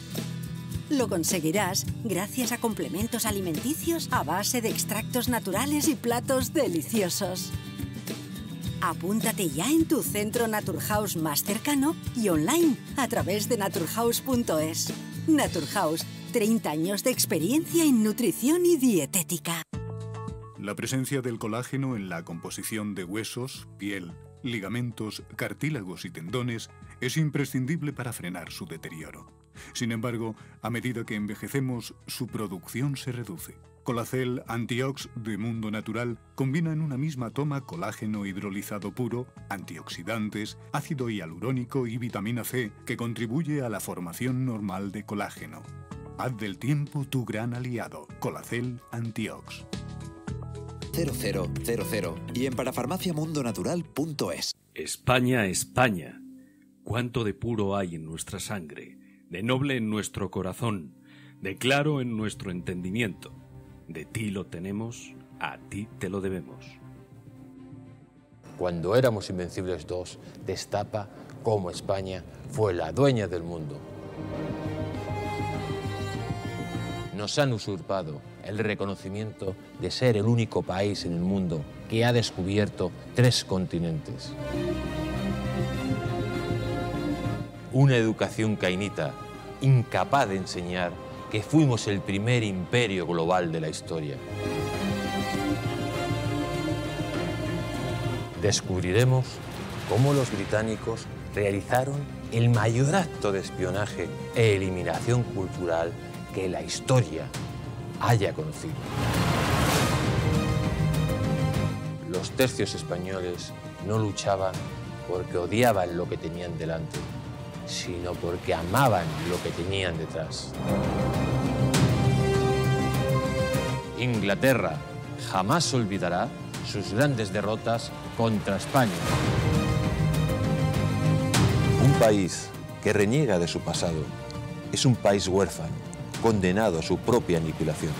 Lo conseguirás gracias a complementos alimenticios a base de extractos naturales y platos deliciosos. Apúntate ya en tu centro Naturhaus más cercano y online a través de naturhaus.es. Naturhaus, 30 años de experiencia en nutrición y dietética. La presencia del colágeno en la composición de huesos, piel, ligamentos, cartílagos y tendones es imprescindible para frenar su deterioro. Sin embargo, a medida que envejecemos, su producción se reduce. Colacel Antiox de Mundo Natural combina en una misma toma colágeno hidrolizado puro, antioxidantes, ácido hialurónico y vitamina C, que contribuye a la formación normal de colágeno. Haz del tiempo tu gran aliado. Colacel Antiox. 0000 y en parafarmaciamundonatural.es. España, España. Cuánto de puro hay en nuestra sangre, de noble en nuestro corazón, de claro en nuestro entendimiento. De ti lo tenemos, a ti te lo debemos. Cuando éramos Invencibles 2, destapa cómo España fue la dueña del mundo. Nos han usurpado el reconocimiento de ser el único país en el mundo que ha descubierto 3 continentes. Una educación cainita, incapaz de enseñar que fuimos el primer imperio global de la historia. Descubriremos cómo los británicos realizaron el mayor acto de espionaje e eliminación cultural que la historia haya conocido. Los tercios españoles no luchaban porque odiaban lo que tenían delante, sino porque amaban lo que tenían detrás. Inglaterra jamás olvidará sus grandes derrotas contra España. Un país que reniega de su pasado es un país huérfano, condenado a su propia aniquilación.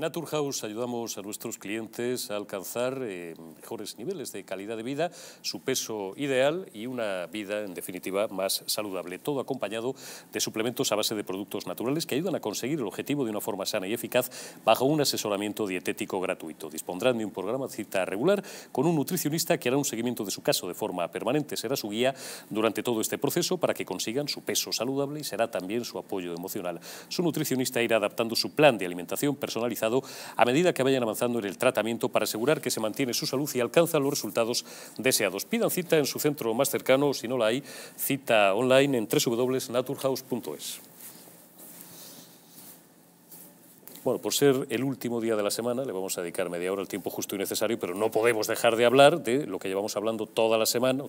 Naturhaus ayudamos a nuestros clientes a alcanzar mejores niveles de calidad de vida, su peso ideal y una vida, en definitiva, más saludable. Todo acompañado de suplementos a base de productos naturales que ayudan a conseguir el objetivo de una forma sana y eficaz bajo un asesoramiento dietético gratuito. Dispondrán de un programa de cita regular con un nutricionista que hará un seguimiento de su caso de forma permanente. Será su guía durante todo este proceso para que consigan su peso saludable y será también su apoyo emocional. Su nutricionista irá adaptando su plan de alimentación personalizado a medida que vayan avanzando en el tratamiento para asegurar que se mantiene su salud y alcanzan los resultados deseados. Pidan cita en su centro más cercano, si no la hay, cita online en www.naturhaus.es. Bueno, por ser el último día de la semana, le vamos a dedicar media hora, el tiempo justo y necesario, pero no podemos dejar de hablar de lo que llevamos hablando toda la semana,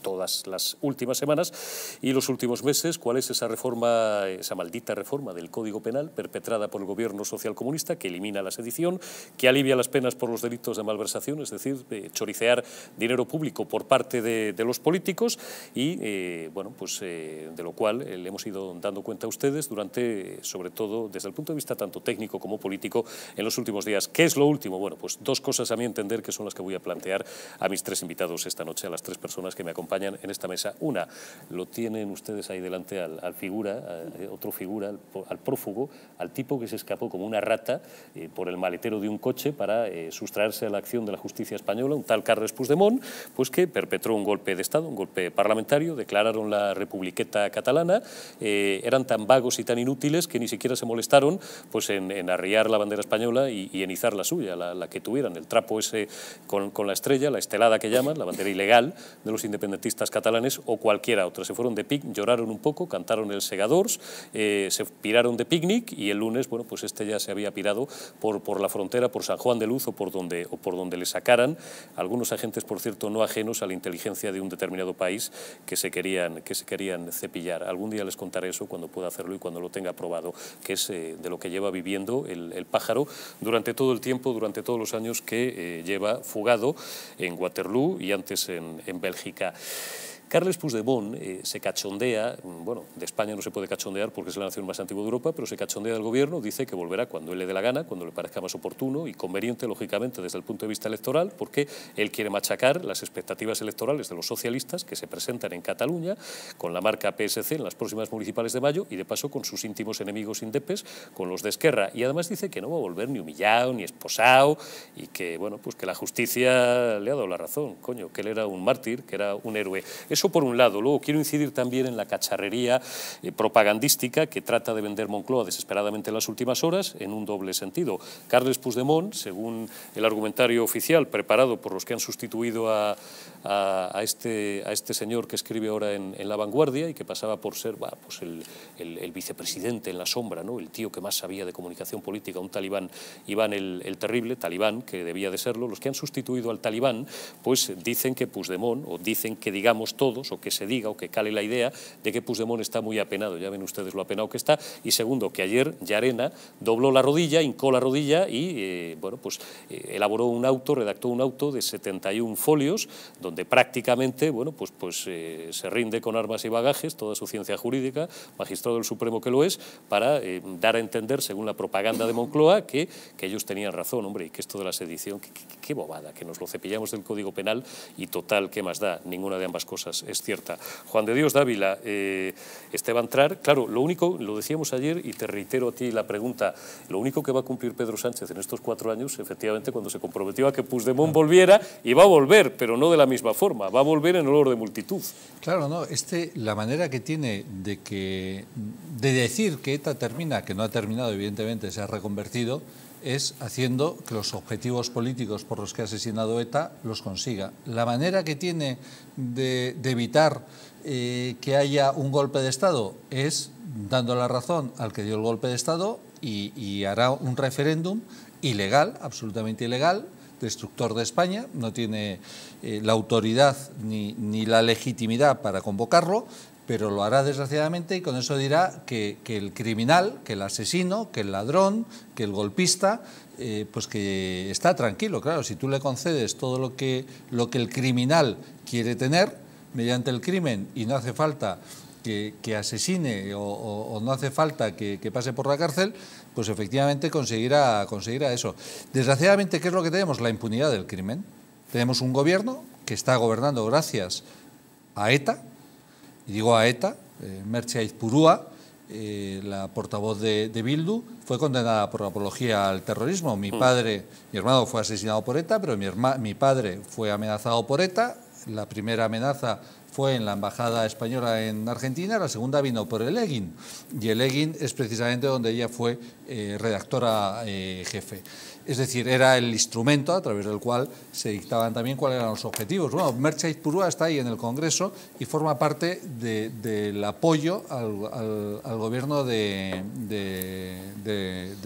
todas las últimas semanas y los últimos meses. ¿Cuál es esa reforma, esa maldita reforma del Código Penal perpetrada por el gobierno socialcomunista que elimina la sedición, que alivia las penas por los delitos de malversación, es decir, choricear dinero público por parte de los políticos y, bueno, pues de lo cual le hemos ido dando cuenta a ustedes durante, sobre todo, desde el punto de vista tanto técnico como político en los últimos días. ¿Qué es lo último? Bueno, pues dos cosas a mi entender que son las que voy a plantear a mis tres invitados esta noche, a las tres personas que me acompañan en esta mesa. Una, lo tienen ustedes ahí delante al figura, otro figura, al prófugo, al tipo que se escapó como una rata por el maletero de un coche para sustraerse a la acción de la justicia española, un tal Carles Puigdemont, pues que perpetró un golpe de Estado, un golpe parlamentario, declararon la Republiqueta catalana, eran tan vagos y tan inútiles que ni siquiera se molestaron pues en arriar la bandera española y en izar la suya, la que tuvieran, el trapo ese con la estrella, la estelada que llaman, la bandera ilegal de los independentistas catalanes o cualquiera otra. Se fueron de picnic, lloraron un poco, cantaron el Segadors, se piraron de picnic y el lunes, bueno, pues este ya se había pirado por la frontera, por San Juan de Luz o por donde le sacaran algunos agentes, por cierto, no ajenos a la inteligencia de un determinado país que se querían cepillar. Algún día les contaré eso cuando pueda hacerlo y cuando lo tenga probado, que es de lo que lleva viviendo el pájaro durante todo el tiempo, durante todos los años que lleva fugado en Waterloo y antes en Bélgica. Carles Puigdemont se cachondea, bueno, de España no se puede cachondear porque es la nación más antigua de Europa, pero se cachondea del gobierno, dice que volverá cuando él le dé la gana, cuando le parezca más oportuno y conveniente, lógicamente, desde el punto de vista electoral, porque él quiere machacar las expectativas electorales de los socialistas que se presentan en Cataluña con la marca PSC en las próximas municipales de mayo y, de paso, con sus íntimos enemigos indepes, con los de Esquerra. Y además dice que no va a volver ni humillado, ni esposado y que, bueno, pues que la justicia le ha dado la razón, coño, que él era un mártir, que era un héroe. Eso por un lado. Luego quiero incidir también en la cacharrería propagandística que trata de vender Moncloa desesperadamente en las últimas horas en un doble sentido. Carles Puigdemont, según el argumentario oficial preparado por los que han sustituido a este señor que escribe ahora en La Vanguardia y que pasaba por ser pues el vicepresidente en la sombra, ¿no? El tío que más sabía de comunicación política, un talibán, Iván el terrible, talibán, que debía de serlo. Los que han sustituido al talibán pues dicen que Puigdemont, o dicen que digamos todos, o que se diga o que cale la idea de que Puigdemont está muy apenado. Ya ven ustedes lo apenado que está. Y segundo, que ayer Llarena dobló la rodilla, hincó la rodilla y bueno, pues elaboró un auto, redactó un auto de 71 folios donde prácticamente, bueno, pues se rinde con armas y bagajes toda su ciencia jurídica, magistrado del Supremo que lo es, para dar a entender, según la propaganda de Moncloa, que ellos tenían razón, hombre, y que esto de la sedición, qué bobada, que nos lo cepillamos del Código Penal y total, ¿qué más da? Ninguna de ambas cosas es cierta. Juan de Dios Dávila, Esteban Trar, claro, lo único, lo decíamos ayer y te reitero a ti la pregunta, lo único que va a cumplir Pedro Sánchez en estos 4 años, efectivamente, cuando se comprometió a que Puigdemont volviera, y va a volver, pero no de la misma forma, va a volver en olor de multitud. Claro, no, la manera que tiene de decir que ETA termina, que no ha terminado, evidentemente, se ha reconvertido, es haciendo que los objetivos políticos por los que ha asesinado ETA los consiga. La manera que tiene de evitar que haya un golpe de Estado es dando la razón al que dio el golpe de Estado y hará un referéndum ilegal, absolutamente ilegal, destructor de España, no tiene la autoridad ni la legitimidad para convocarlo, pero lo hará desgraciadamente y con eso dirá que el criminal, que el asesino, que el ladrón, que el golpista, pues que está tranquilo. Claro, si tú le concedes todo lo que el criminal quiere tener mediante el crimen y no hace falta que asesine o no hace falta que pase por la cárcel, pues efectivamente conseguirá eso. Desgraciadamente, ¿qué es lo que tenemos? La impunidad del crimen. Tenemos un gobierno que está gobernando gracias a ETA, y digo a ETA, Merche Aizpurúa, la portavoz de Bildu, fue condenada por apología al terrorismo. Mi hermano fue asesinado por ETA, pero mi padre fue amenazado por ETA. La primera amenaza fue en la embajada española en Argentina, la segunda vino por el Egin, y el Egin es precisamente donde ella fue redactora jefe. Es decir, era el instrumento a través del cual se dictaban también cuáles eran los objetivos. Bueno, Merche Aizpurúa está ahí en el Congreso y forma parte del apoyo al gobierno de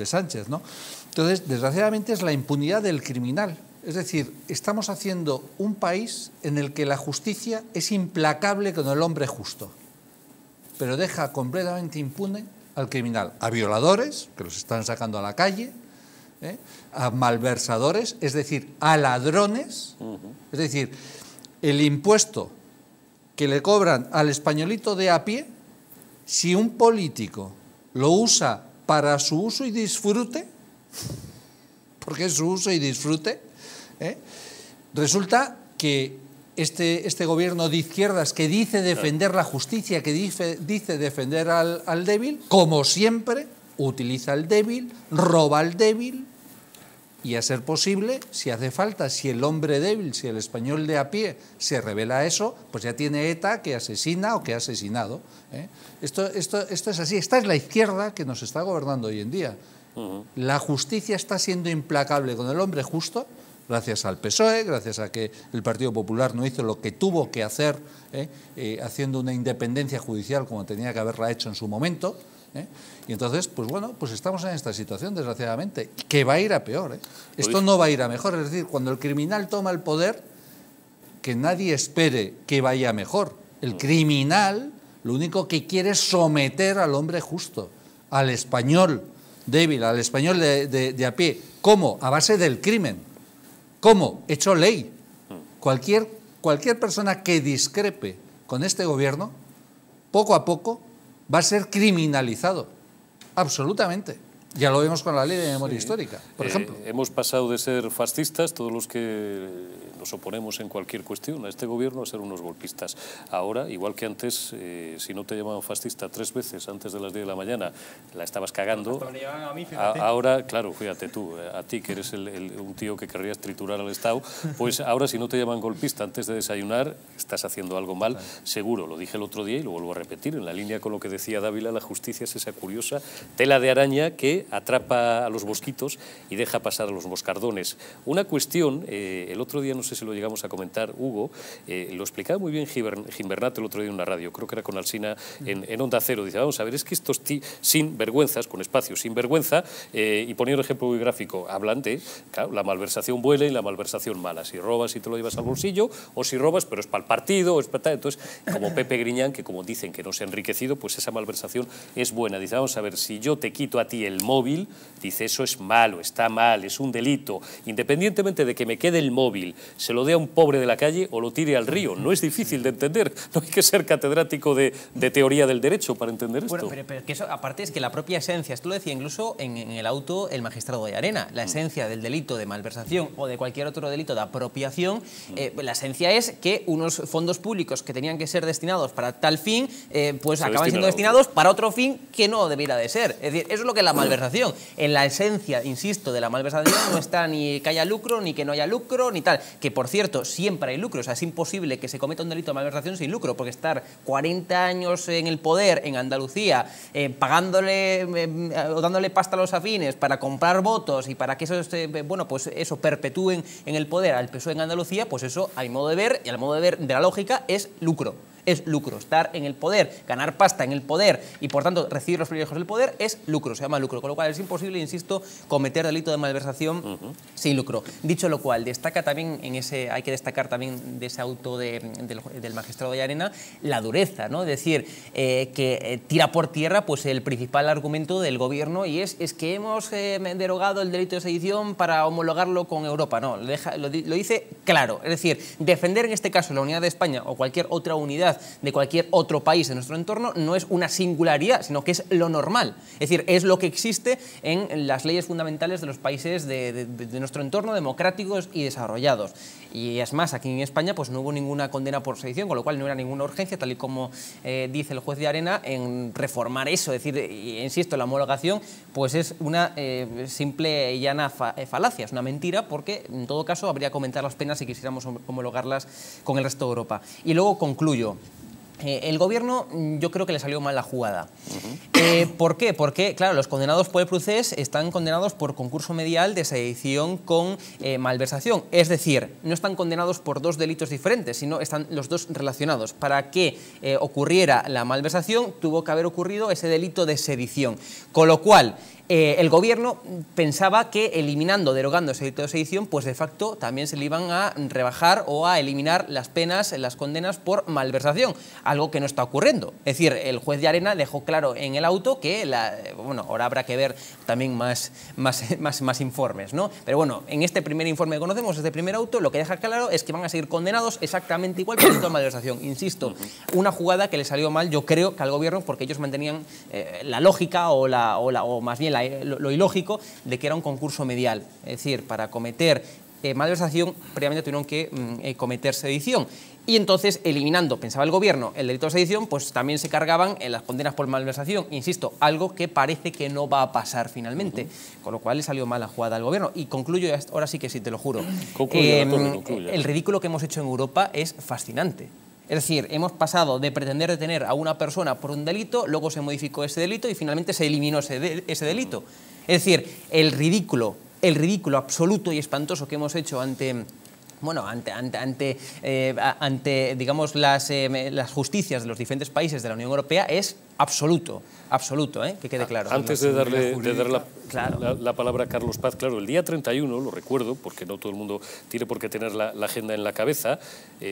Sánchez, ¿no? Entonces, desgraciadamente, es la impunidad del criminal. Es decir, estamos haciendo un país en el que la justicia es implacable con el hombre justo, pero deja completamente impune al criminal, a violadores, que los están sacando a la calle, a malversadores, es decir, a ladrones. Es decir, el impuesto que le cobran al españolito de a pie, si un político lo usa para su uso y disfrute, porque es su uso y disfrute, resulta que este gobierno de izquierdas que dice defender la justicia, que dice defender al débil, como siempre, utiliza al débil, roba al débil, y a ser posible, si hace falta, si el hombre débil, si el español de a pie se revela a eso, pues ya tiene ETA que asesina o que ha asesinado. Esto es así. Esta es la izquierda que nos está gobernando hoy en día. La justicia está siendo implacable con el hombre justo, gracias al PSOE, gracias a que el Partido Popular no hizo lo que tuvo que hacer, haciendo una independencia judicial como tenía que haberla hecho en su momento. Y entonces, pues bueno, pues estamos en esta situación, desgraciadamente, que va a ir a peor. Esto no va a ir a mejor. Es decir, cuando el criminal toma el poder, que nadie espere que vaya a mejor. El criminal lo único que quiere es someter al hombre justo, al español débil, al español de a pie. ¿Cómo? A base del crimen. ¿Cómo? Hecho ley. Cualquier persona que discrepe con este gobierno, poco a poco, va a ser criminalizado, absolutamente. Ya lo vemos con la ley de memoria histórica, por ejemplo. Hemos pasado de ser fascistas, todos los que nos oponemos en cualquier cuestión a este gobierno, a ser unos golpistas. Ahora, igual que antes, si no te llamaban fascista 3 veces antes de las 10 de la mañana, la estabas cagando. A mí, ahora, claro, fíjate tú, a ti que eres un tío que querrías triturar al Estado, pues ahora si no te llaman golpista antes de desayunar, estás haciendo algo mal, seguro. Lo dije el otro día y lo vuelvo a repetir, en la línea con lo que decía Dávila, la justicia es esa curiosa tela de araña que atrapa a los mosquitos y deja pasar a los moscardones. Una cuestión, el otro día, no sé si lo llegamos a comentar, Hugo, lo explicaba muy bien Gimbernat el otro día en una radio, creo que era con Alsina en Onda Cero. Dice, vamos a ver, es que estos sinvergüenzas, con espacio, sinvergüenza, y ponía un ejemplo muy gráfico, hablan de, claro, la malversación buena y la malversación mala. Si robas y te lo llevas al bolsillo, o si robas, pero es para el partido, es para tal. Entonces, como Pepe Griñán, que como dicen que no se ha enriquecido, pues esa malversación es buena. Dice, vamos a ver, si yo te quito a ti el móvil, dice, eso es malo, está mal, es un delito. Independientemente de que me quede el móvil, se lo dé a un pobre de la calle o lo tire al río. No es difícil de entender. No hay que ser catedrático de teoría del derecho para entender esto. Bueno, pero que eso, aparte, es que la propia esencia, esto lo decía incluso en el auto el magistrado de Arena, la esencia del delito de malversación o de cualquier otro delito de apropiación, la esencia es que unos fondos públicos que tenían que ser destinados para tal fin, pues acaban siendo destinados para otro fin que no debiera de ser. Es decir, eso es lo que es la malversación. En la esencia, insisto, de la malversación no está ni que haya lucro, ni que no haya lucro, ni tal. Que, por cierto, siempre hay lucro. O sea, es imposible que se cometa un delito de malversación sin lucro, porque estar 40 años en el poder en Andalucía, pagándole o dándole pasta a los afines para comprar votos y para que eso, bueno, pues eso perpetúen en el poder al PSOE en Andalucía, pues eso, a mi modo de ver, y al modo de ver de la lógica, es lucro. Es lucro. Estar en el poder, ganar pasta en el poder y, por tanto, recibir los privilegios del poder es lucro, se llama lucro. Con lo cual es imposible, insisto, cometer delito de malversación sin lucro. Dicho lo cual, destaca también hay que destacar también de ese auto del magistrado de Arena la dureza, ¿no? Es decir, que tira por tierra pues el principal argumento del gobierno y es que hemos derogado el delito de sedición para homologarlo con Europa. No, lo dice claro. Es decir, defender en este caso la unidad de España o cualquier otra unidad seguridad de cualquier otro país de nuestro entorno no es una singularidad, sino que es lo normal. Es decir, es lo que existe en las leyes fundamentales de los países de nuestro entorno, democráticos y desarrollados. Y es más, aquí en España pues no hubo ninguna condena por sedición, con lo cual no era ninguna urgencia, tal y como dice el juez de Arena, en reformar eso. Es decir, insisto, la homologación pues es una simple y llana falacia, es una mentira, porque en todo caso habría que aumentar las penas si quisiéramos homologarlas con el resto de Europa. Y luego concluyo. El gobierno yo creo que le salió mal la jugada. ¿Por qué? Porque, claro, los condenados por el procés están condenados por concurso medial de sedición con malversación. Es decir, no están condenados por dos delitos diferentes, sino están los dos relacionados. Para que ocurriera la malversación, tuvo que haber ocurrido ese delito de sedición. Con lo cual, el gobierno pensaba que eliminando, derogando ese delito de sedición, pues de facto también se le iban a rebajar o a eliminar las penas, las condenas por malversación, algo que no está ocurriendo. Es decir, el juez de Arena dejó claro en el auto que, bueno, ahora habrá que ver también más informes, ¿no? Pero bueno, en este primer informe que conocemos, este primer auto, lo que deja claro es que van a seguir condenados exactamente igual por el delito de malversación. Insisto, una jugada que le salió mal, yo creo, que al gobierno, porque ellos mantenían la lógica o más bien lo ilógico de que era un concurso medial. Es decir, para cometer malversación, previamente tuvieron que cometer sedición. Y entonces, eliminando, pensaba el gobierno, el delito de sedición, pues también se cargaban en las condenas por malversación. Insisto, algo que parece que no va a pasar finalmente. Con lo cual le salió mal la jugada al gobierno. Y concluyo, ahora sí que sí, te lo juro. Concluye. El ridículo que hemos hecho en Europa es fascinante. Es decir, hemos pasado de pretender detener a una persona por un delito, luego se modificó ese delito y finalmente se eliminó ese delito. Es decir, el ridículo absoluto y espantoso que hemos hecho ante digamos, las justicias de los diferentes países de la Unión Europea es absoluto, que quede claro. Antes de darle la palabra a Carlos Paz, claro, el día 31, lo recuerdo, porque no todo el mundo tiene por qué tener la agenda en la cabeza,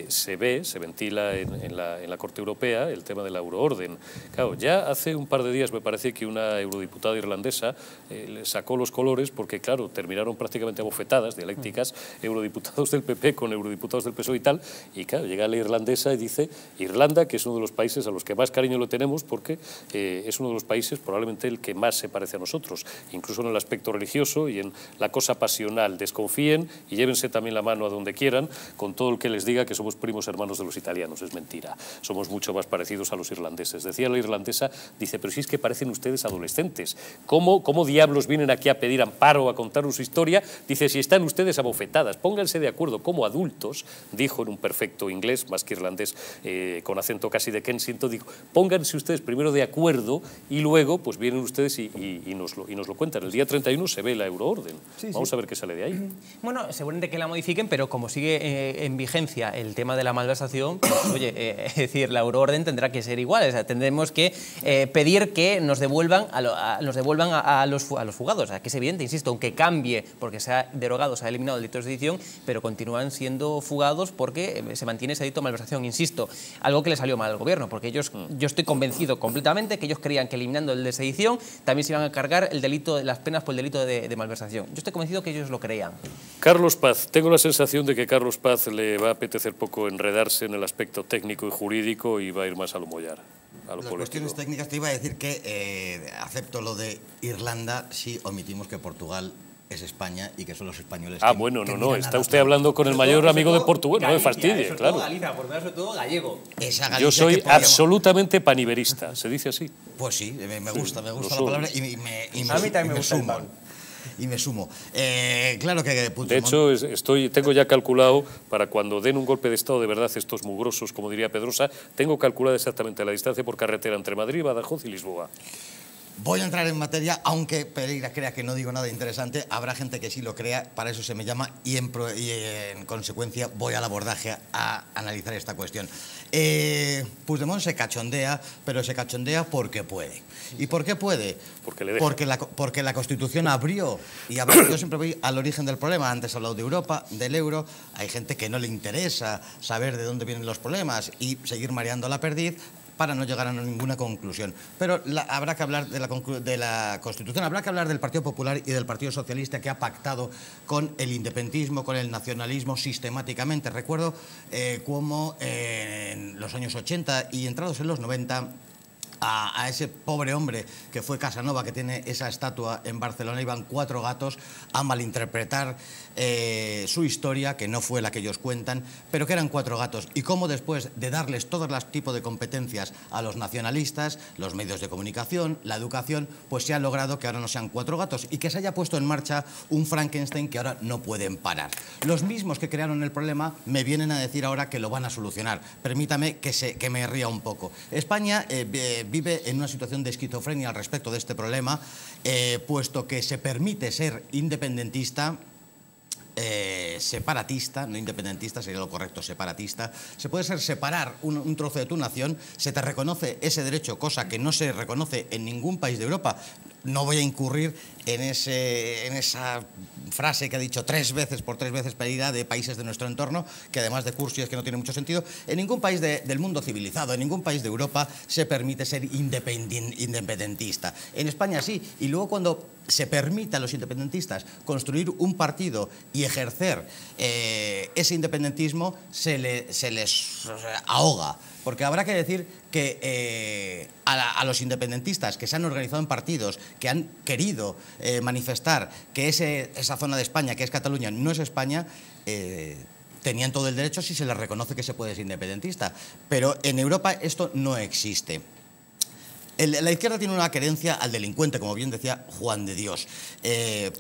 se ventila en la Corte Europea el tema de la euroorden. Claro, ya hace un par de días me parece que una eurodiputada irlandesa le sacó los colores porque, claro, terminaron prácticamente a bofetadas dialécticas eurodiputados del PP con eurodiputados del PSOE y tal, y claro, llega la irlandesa y dice, Irlanda, que es uno de los países a los que más cariño lo tenemos porque es uno de los países probablemente el que más se parece a nosotros, incluso en el aspecto religioso y en la cosa pasional. Desconfíen y llévense también la mano a donde quieran con todo el que les diga que somos primos hermanos de los italianos. Es mentira, somos mucho más parecidos a los irlandeses. Decía la irlandesa, dice, pero si es que parecen ustedes adolescentes, ¿cómo diablos vienen aquí a pedir amparo, a contarnos su historia? Dice, si están ustedes abofetadas, pónganse de acuerdo como adultos, dijo en un perfecto inglés, más que irlandés, con acento casi de Kensington, dijo, pónganse ustedes primero de acuerdo y luego pues vienen ustedes y nos lo cuentan. El día 31 se ve la euroorden. Vamos a ver qué sale de ahí. Bueno, seguramente que la modifiquen, pero como sigue en vigencia el tema de la malversación, pues, oye, es decir, la euroorden tendrá que ser igual. O sea, tendremos que pedir que nos devuelvan a los fugados. O sea, que es evidente, insisto, aunque cambie, porque se ha derogado, se ha eliminado el delito de sedición, pero continúan siendo fugados porque se mantiene ese delito de malversación. Insisto, algo que le salió mal al gobierno, porque ellos, yo estoy convencido completamente que ellos creían que eliminando el de sedición también se iban a cargar el delito de las penas por el delito de malversación. Yo estoy convencido que ellos lo creían. Carlos Paz, tengo la sensación de que a Carlos Paz le va a apetecer poco enredarse en el aspecto técnico y jurídico y va a ir más a lo mollar. Las cuestiones técnicas, te iba a decir que acepto lo de Irlanda si omitimos que Portugal es España y que son los españoles. Bueno, no, está usted hablando con el mayor amigo de Portugal, no me fastidie, claro. Galicia, sobre todo gallego. Yo soy absolutamente paniverista, ¿se dice así? Pues sí, me gusta la palabra y a mí también me gusta el pan. Y me sumo. Claro que... De hecho, tengo ya calculado, para cuando den un golpe de Estado de verdad estos mugrosos, como diría Pedrosa, tengo calculada exactamente la distancia por carretera entre Madrid, Badajoz y Lisboa. Voy a entrar en materia, aunque Pereira crea que no digo nada interesante, habrá gente que sí lo crea, para eso se me llama y en consecuencia voy al abordaje a analizar esta cuestión. Puigdemont se cachondea, pero se cachondea porque puede. ¿Y por qué puede? Porque le deja. Porque la Constitución abrió, yo siempre voy al origen del problema. Antes he hablado de Europa, del euro, hay gente que no le interesa saber de dónde vienen los problemas y seguir mareando la perdiz. para no llegar a ninguna conclusión. Pero habrá que hablar de la Constitución, habrá que hablar del Partido Popular y del Partido Socialista, que ha pactado con el independentismo, con el nacionalismo sistemáticamente. Recuerdo cómo en los años 80 y entrados en los 90... a ese pobre hombre que fue Casanova, que tiene esa estatua en Barcelona, iban 4 gatos a malinterpretar su historia, que no fue la que ellos cuentan, pero que eran 4 gatos. Y cómo después de darles todo el tipo de competencias a los nacionalistas, los medios de comunicación, la educación, pues se ha logrado que ahora no sean 4 gatos y que se haya puesto en marcha un Frankenstein que ahora no pueden parar. Los mismos que crearon el problema me vienen a decir ahora que lo van a solucionar. Permítame que me ría un poco. España vive en una situación de esquizofrenia al respecto de este problema, puesto que se permite ser independentista, separatista, no independentista, sería lo correcto, separatista. Se puede separar un trozo de tu nación, se te reconoce ese derecho, cosa que no se reconoce en ningún país de Europa. No voy a incurrir en esa frase que ha dicho 3 veces por 3 veces pedida de países de nuestro entorno, que además de cursi es que no tiene mucho sentido. En ningún país del mundo civilizado, en ningún país de Europa se permite ser independentista. En España sí, y luego cuando se permite a los independentistas construir un partido y ejercer ese independentismo, se les ahoga. Porque habrá que decir que a los independentistas que se han organizado en partidos, que han querido manifestar que esa zona de España, que es Cataluña, no es España, tenían todo el derecho si se les reconoce que se puede ser independentista. Pero en Europa esto no existe. La izquierda tiene una querencia al delincuente, como bien decía Juan de Dios,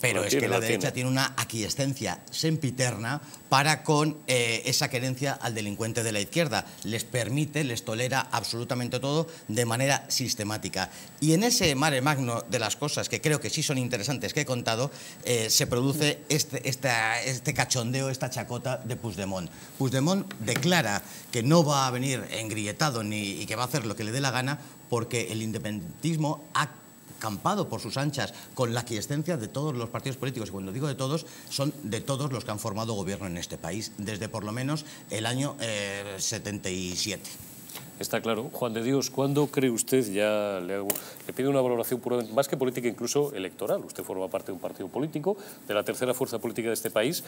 pero es que la derecha tiene una aquiescencia sempiterna para con esa querencia al delincuente de la izquierda. Les permite, les tolera absolutamente todo de manera sistemática. Y en ese mare magno de las cosas, que creo que sí son interesantes que he contado, se produce este cachondeo, esta chacota de Puigdemont. Puigdemont declara que no va a venir engrietado y que va a hacer lo que le dé la gana, porque el independentismo ha campado por sus anchas con la aquiescencia de todos los partidos políticos. Y cuando digo de todos, son de todos los que han formado gobierno en este país, desde por lo menos el año 77. Está claro. Juan de Dios, ¿cuándo cree usted, ya le pido una valoración puramente, más que política, incluso electoral? Usted forma parte de un partido político, de la tercera fuerza política de este país.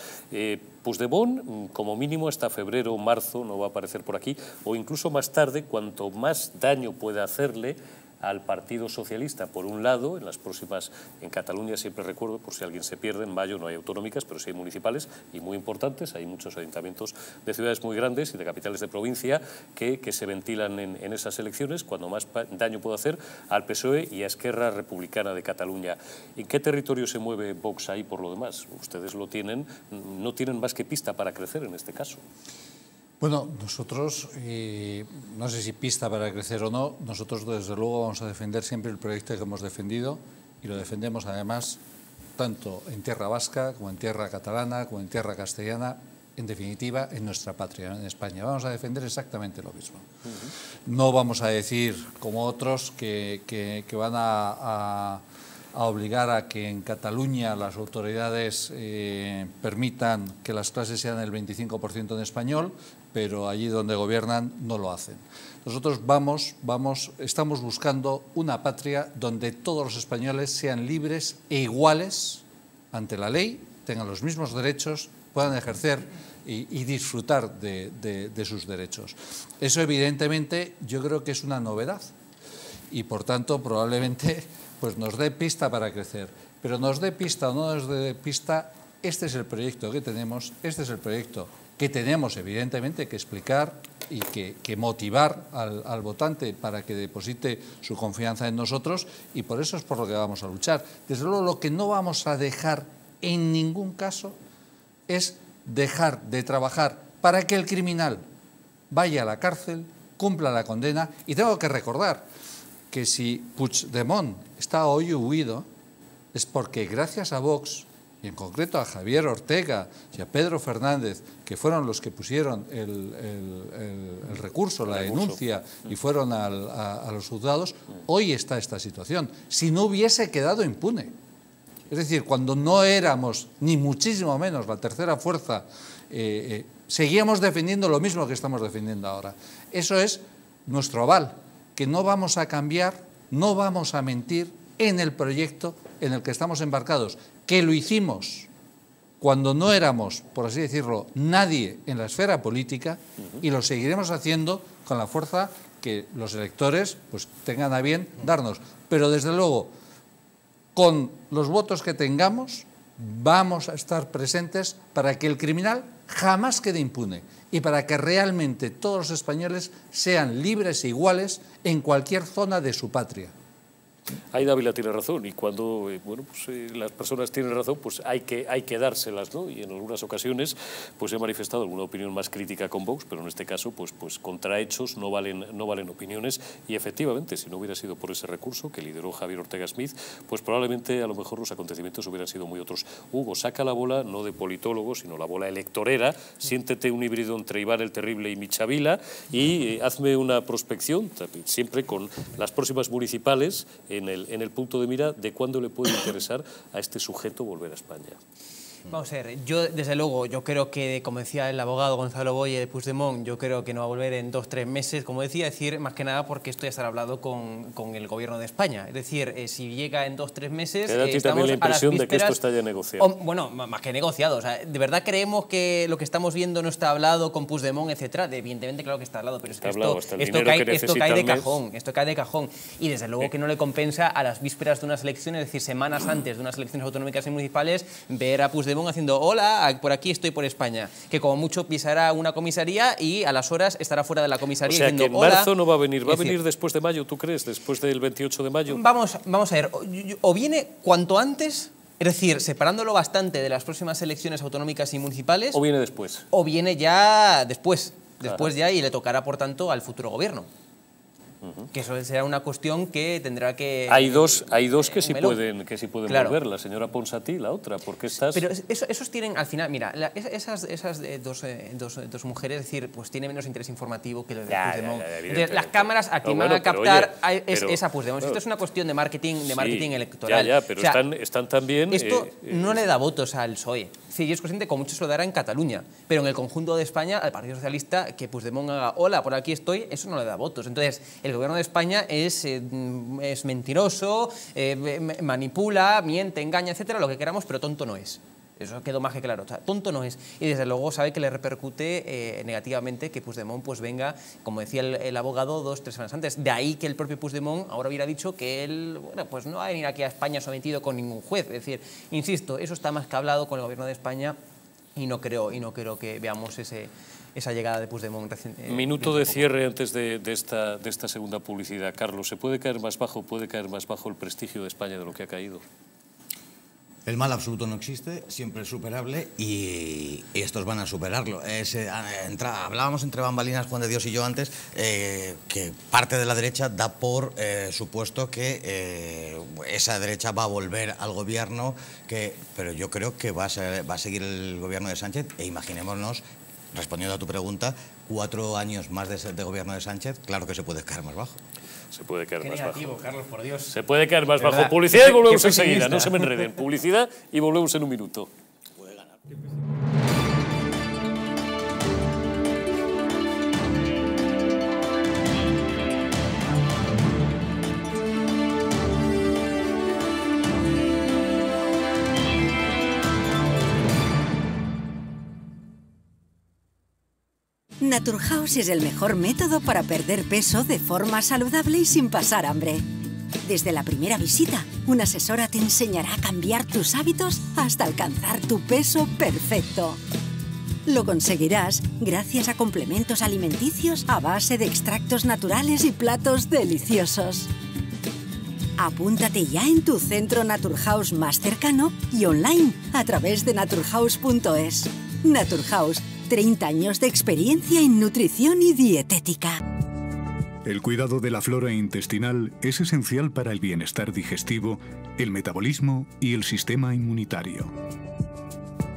Puigdemont, como mínimo hasta febrero o marzo, no va a aparecer por aquí, o incluso más tarde, cuanto más daño pueda hacerle al Partido Socialista, por un lado, en las próximas, en Cataluña siempre recuerdo, por si alguien se pierde, en mayo no hay autonómicas, pero sí hay municipales y muy importantes, hay muchos ayuntamientos de ciudades muy grandes y de capitales de provincia que se ventilan en esas elecciones, cuando más daño puede hacer al PSOE y a Esquerra Republicana de Cataluña. ¿En qué territorio se mueve Vox ahí por lo demás? Ustedes lo tienen, no tienen más que pista para crecer en este caso. Bueno, nosotros, no sé si pista para crecer o no, nosotros desde luego vamos a defender siempre el proyecto que hemos defendido y lo defendemos además tanto en tierra vasca como en tierra catalana, como en tierra castellana, en definitiva en nuestra patria, en España. Vamos a defender exactamente lo mismo. No vamos a decir como otros que van a obligar a que en Cataluña las autoridades permitan que las clases sean el 25% en español, pero allí donde gobiernan no lo hacen. Nosotros estamos buscando una patria donde todos los españoles sean libres e iguales ante la ley, tengan los mismos derechos, puedan ejercer y disfrutar de sus derechos. Eso evidentemente yo creo que es una novedad y por tanto probablemente pues nos dé pista para crecer. Pero nos dé pista o no nos dé pista, este es el proyecto que tenemos, este es el proyecto que tenemos evidentemente que explicar y que motivar al votante para que deposite su confianza en nosotros, y por eso es por lo que vamos a luchar. Desde luego lo que no vamos a dejar en ningún caso es dejar de trabajar para que el criminal vaya a la cárcel, cumpla la condena. Y tengo que recordar que si Puigdemont está hoy huido es porque gracias a Vox, y en concreto a Javier Ortega y a Pedro Fernández, que fueron los que pusieron el recurso, la denuncia, y fueron a los juzgados, hoy está esta situación. Si no hubiese quedado impune. Es decir, cuando no éramos, ni muchísimo menos, la tercera fuerza, seguíamos defendiendo lo mismo que estamos defendiendo ahora. Eso es nuestro aval. que no vamos a cambiar, no vamos a mentir en el proyecto en el que estamos embarcados, que lo hicimos cuando no éramos, por así decirlo, nadie en la esfera política, y lo seguiremos haciendo con la fuerza que los electores pues tengan a bien darnos. Pero desde luego, con los votos que tengamos, vamos a estar presentes para que el criminal jamás quede impune y para que realmente todos los españoles sean libres e iguales en cualquier zona de su patria. Ahí Dávila tiene razón, y cuando las personas tienen razón, pues hay que dárselas, ¿no? Y en algunas ocasiones pues he manifestado alguna opinión más crítica con Vox, pero en este caso pues contra hechos no valen opiniones, y efectivamente, si no hubiera sido por ese recurso que lideró Javier Ortega Smith, pues probablemente a lo mejor los acontecimientos hubieran sido muy otros. Hugo, saca la bola no de politólogo, sino la bola electorera, siéntete un híbrido entre Iván el Terrible y Michavila, y hazme una prospección, siempre con las próximas municipales, en el punto de mira de cuándo le puede interesar a este sujeto volver a España. Vamos a ver, yo desde luego, yo creo que, como decía el abogado Gonzalo Boye de Puigdemont, yo creo que no va a volver en 2 o 3 meses, como decía, decir, más que nada porque esto ya estará hablado con el gobierno de España. Es decir, si llega en 2 o 3 meses... ¿Te da a ti también la impresión de que esto está ya negociado? Bueno, más que negociado. O sea, ¿de verdad creemos que lo que estamos viendo no está hablado con Puigdemont, etcétera? Evidentemente, claro que está hablado, pero es que esto cae de cajón. Esto cae de cajón. Y desde luego que no le compensa a las vísperas de unas elecciones, es decir, semanas antes de unas elecciones autonómicas y municipales, ver a Puigdemont haciendo hola, por aquí estoy por España, que como mucho pisará una comisaría y a las horas estará fuera de la comisaría. O sea, diciendo, que en marzo hola. No va a venir, va a venir después de mayo, ¿tú crees? Después del 28 de mayo. Vamos a ver, o viene cuanto antes, es decir, separándolo bastante de las próximas elecciones autonómicas y municipales. O viene después. O viene ya después ya, y le tocará, por tanto, al futuro gobierno. Que eso será una cuestión que tendrá que... Hay dos que sí pueden claro. volver, la señora Ponsatí y la otra, porque estas... Pero esos tienen, al final, mira, esas dos mujeres, es decir, pues tienen menos interés informativo que los de Puigdemont. Entonces, las cámaras a quien van a captar es a Puigdemont. Esto es una cuestión de marketing electoral. Pero o sea, están también... Esto no le da votos al PSOE. Sí, yo es consciente que con mucho se lo dará en Cataluña, pero en el conjunto de España, al Partido Socialista, que Puigdemont haga hola, por aquí estoy, eso no le da votos. Entonces, el gobierno de España es mentiroso, manipula, miente, engaña, etcétera, lo que queramos, pero tonto no es. Eso quedó más que claro. O sea, tonto no es. Y desde luego sabe que le repercute negativamente que Puigdemont pues venga, como decía el abogado, 2 o 3 semanas antes. De ahí que el propio Puigdemont ahora hubiera dicho que él, bueno, pues no va a venir aquí a España sometido con ningún juez. Es decir, insisto, eso está más que hablado con el gobierno de España y no creo que veamos esa llegada de Puigdemont. Minuto de cierre antes de esta segunda publicidad. Carlos, ¿se puede caer más bajo el prestigio de España de lo que ha caído? El mal absoluto no existe, siempre es superable y estos van a superarlo. Hablábamos entre bambalinas, Juan de Dios y yo antes, que parte de la derecha da por supuesto que esa derecha va a volver al gobierno, pero yo creo que va a seguir el gobierno de Sánchez, e imaginémonos, respondiendo a tu pregunta, 4 años más de gobierno de Sánchez, claro que se puede caer más bajo. Se puede caer más bajo. Carlos, por Dios. Se puede caer más bajo. Publicidad y volvemos enseguida, no se me enreden. Publicidad y volvemos en un minuto. Se puede ganar. Naturhaus es el mejor método para perder peso de forma saludable y sin pasar hambre. Desde la primera visita, una asesora te enseñará a cambiar tus hábitos hasta alcanzar tu peso perfecto. Lo conseguirás gracias a complementos alimenticios a base de extractos naturales y platos deliciosos. Apúntate ya en tu centro Naturhaus más cercano y online a través de naturhaus.es. Naturhaus, 30 años de experiencia en nutrición y dietética. El cuidado de la flora intestinal es esencial para el bienestar digestivo, el metabolismo y el sistema inmunitario.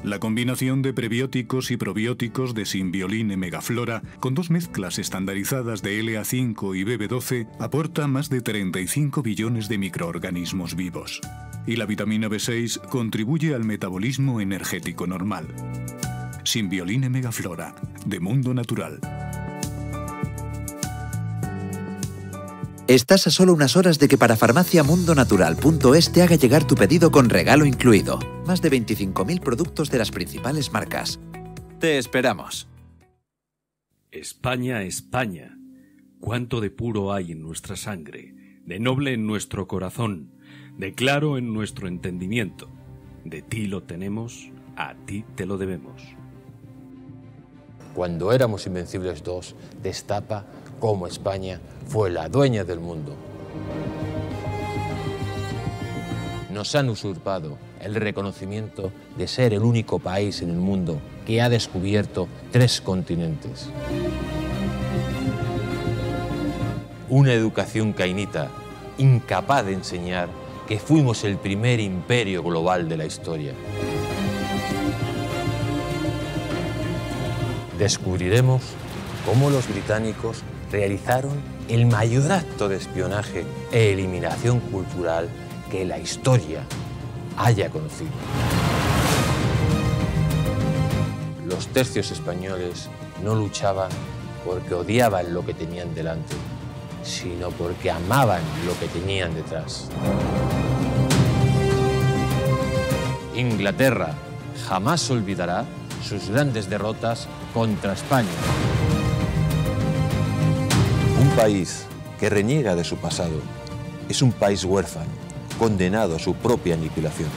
La combinación de prebióticos y probióticos de Symbioline Megaflora, con 2 mezclas estandarizadas de LA5 y BB12, aporta más de 35 billones de microorganismos vivos. Y la vitamina B6 contribuye al metabolismo energético normal. Symbioline Megaflora, de Mundo Natural. Estás a solo unas horas de que parafarmaciamundonatural.es te haga llegar tu pedido con regalo incluido. Más de 25.000 productos de las principales marcas. Te esperamos. España, España, cuánto de puro hay en nuestra sangre, de noble en nuestro corazón, de claro en nuestro entendimiento. De ti lo tenemos, a ti te lo debemos. Cuando éramos Invencibles 2, destapa cómo España fue la dueña del mundo. Nos han usurpado el reconocimiento de ser el único país en el mundo que ha descubierto 3 continentes. Una educación cainita, incapaz de enseñar que fuimos el primer imperio global de la historia. Descubriremos cómo los británicos realizaron el mayor acto de espionaje e eliminación cultural que la historia haya conocido. Los tercios españoles no luchaban porque odiaban lo que tenían delante, sino porque amaban lo que tenían detrás. Inglaterra jamás olvidará sus grandes derrotas contra España. Un país que reniega de su pasado es un país huérfano, condenado a su propia aniquilación.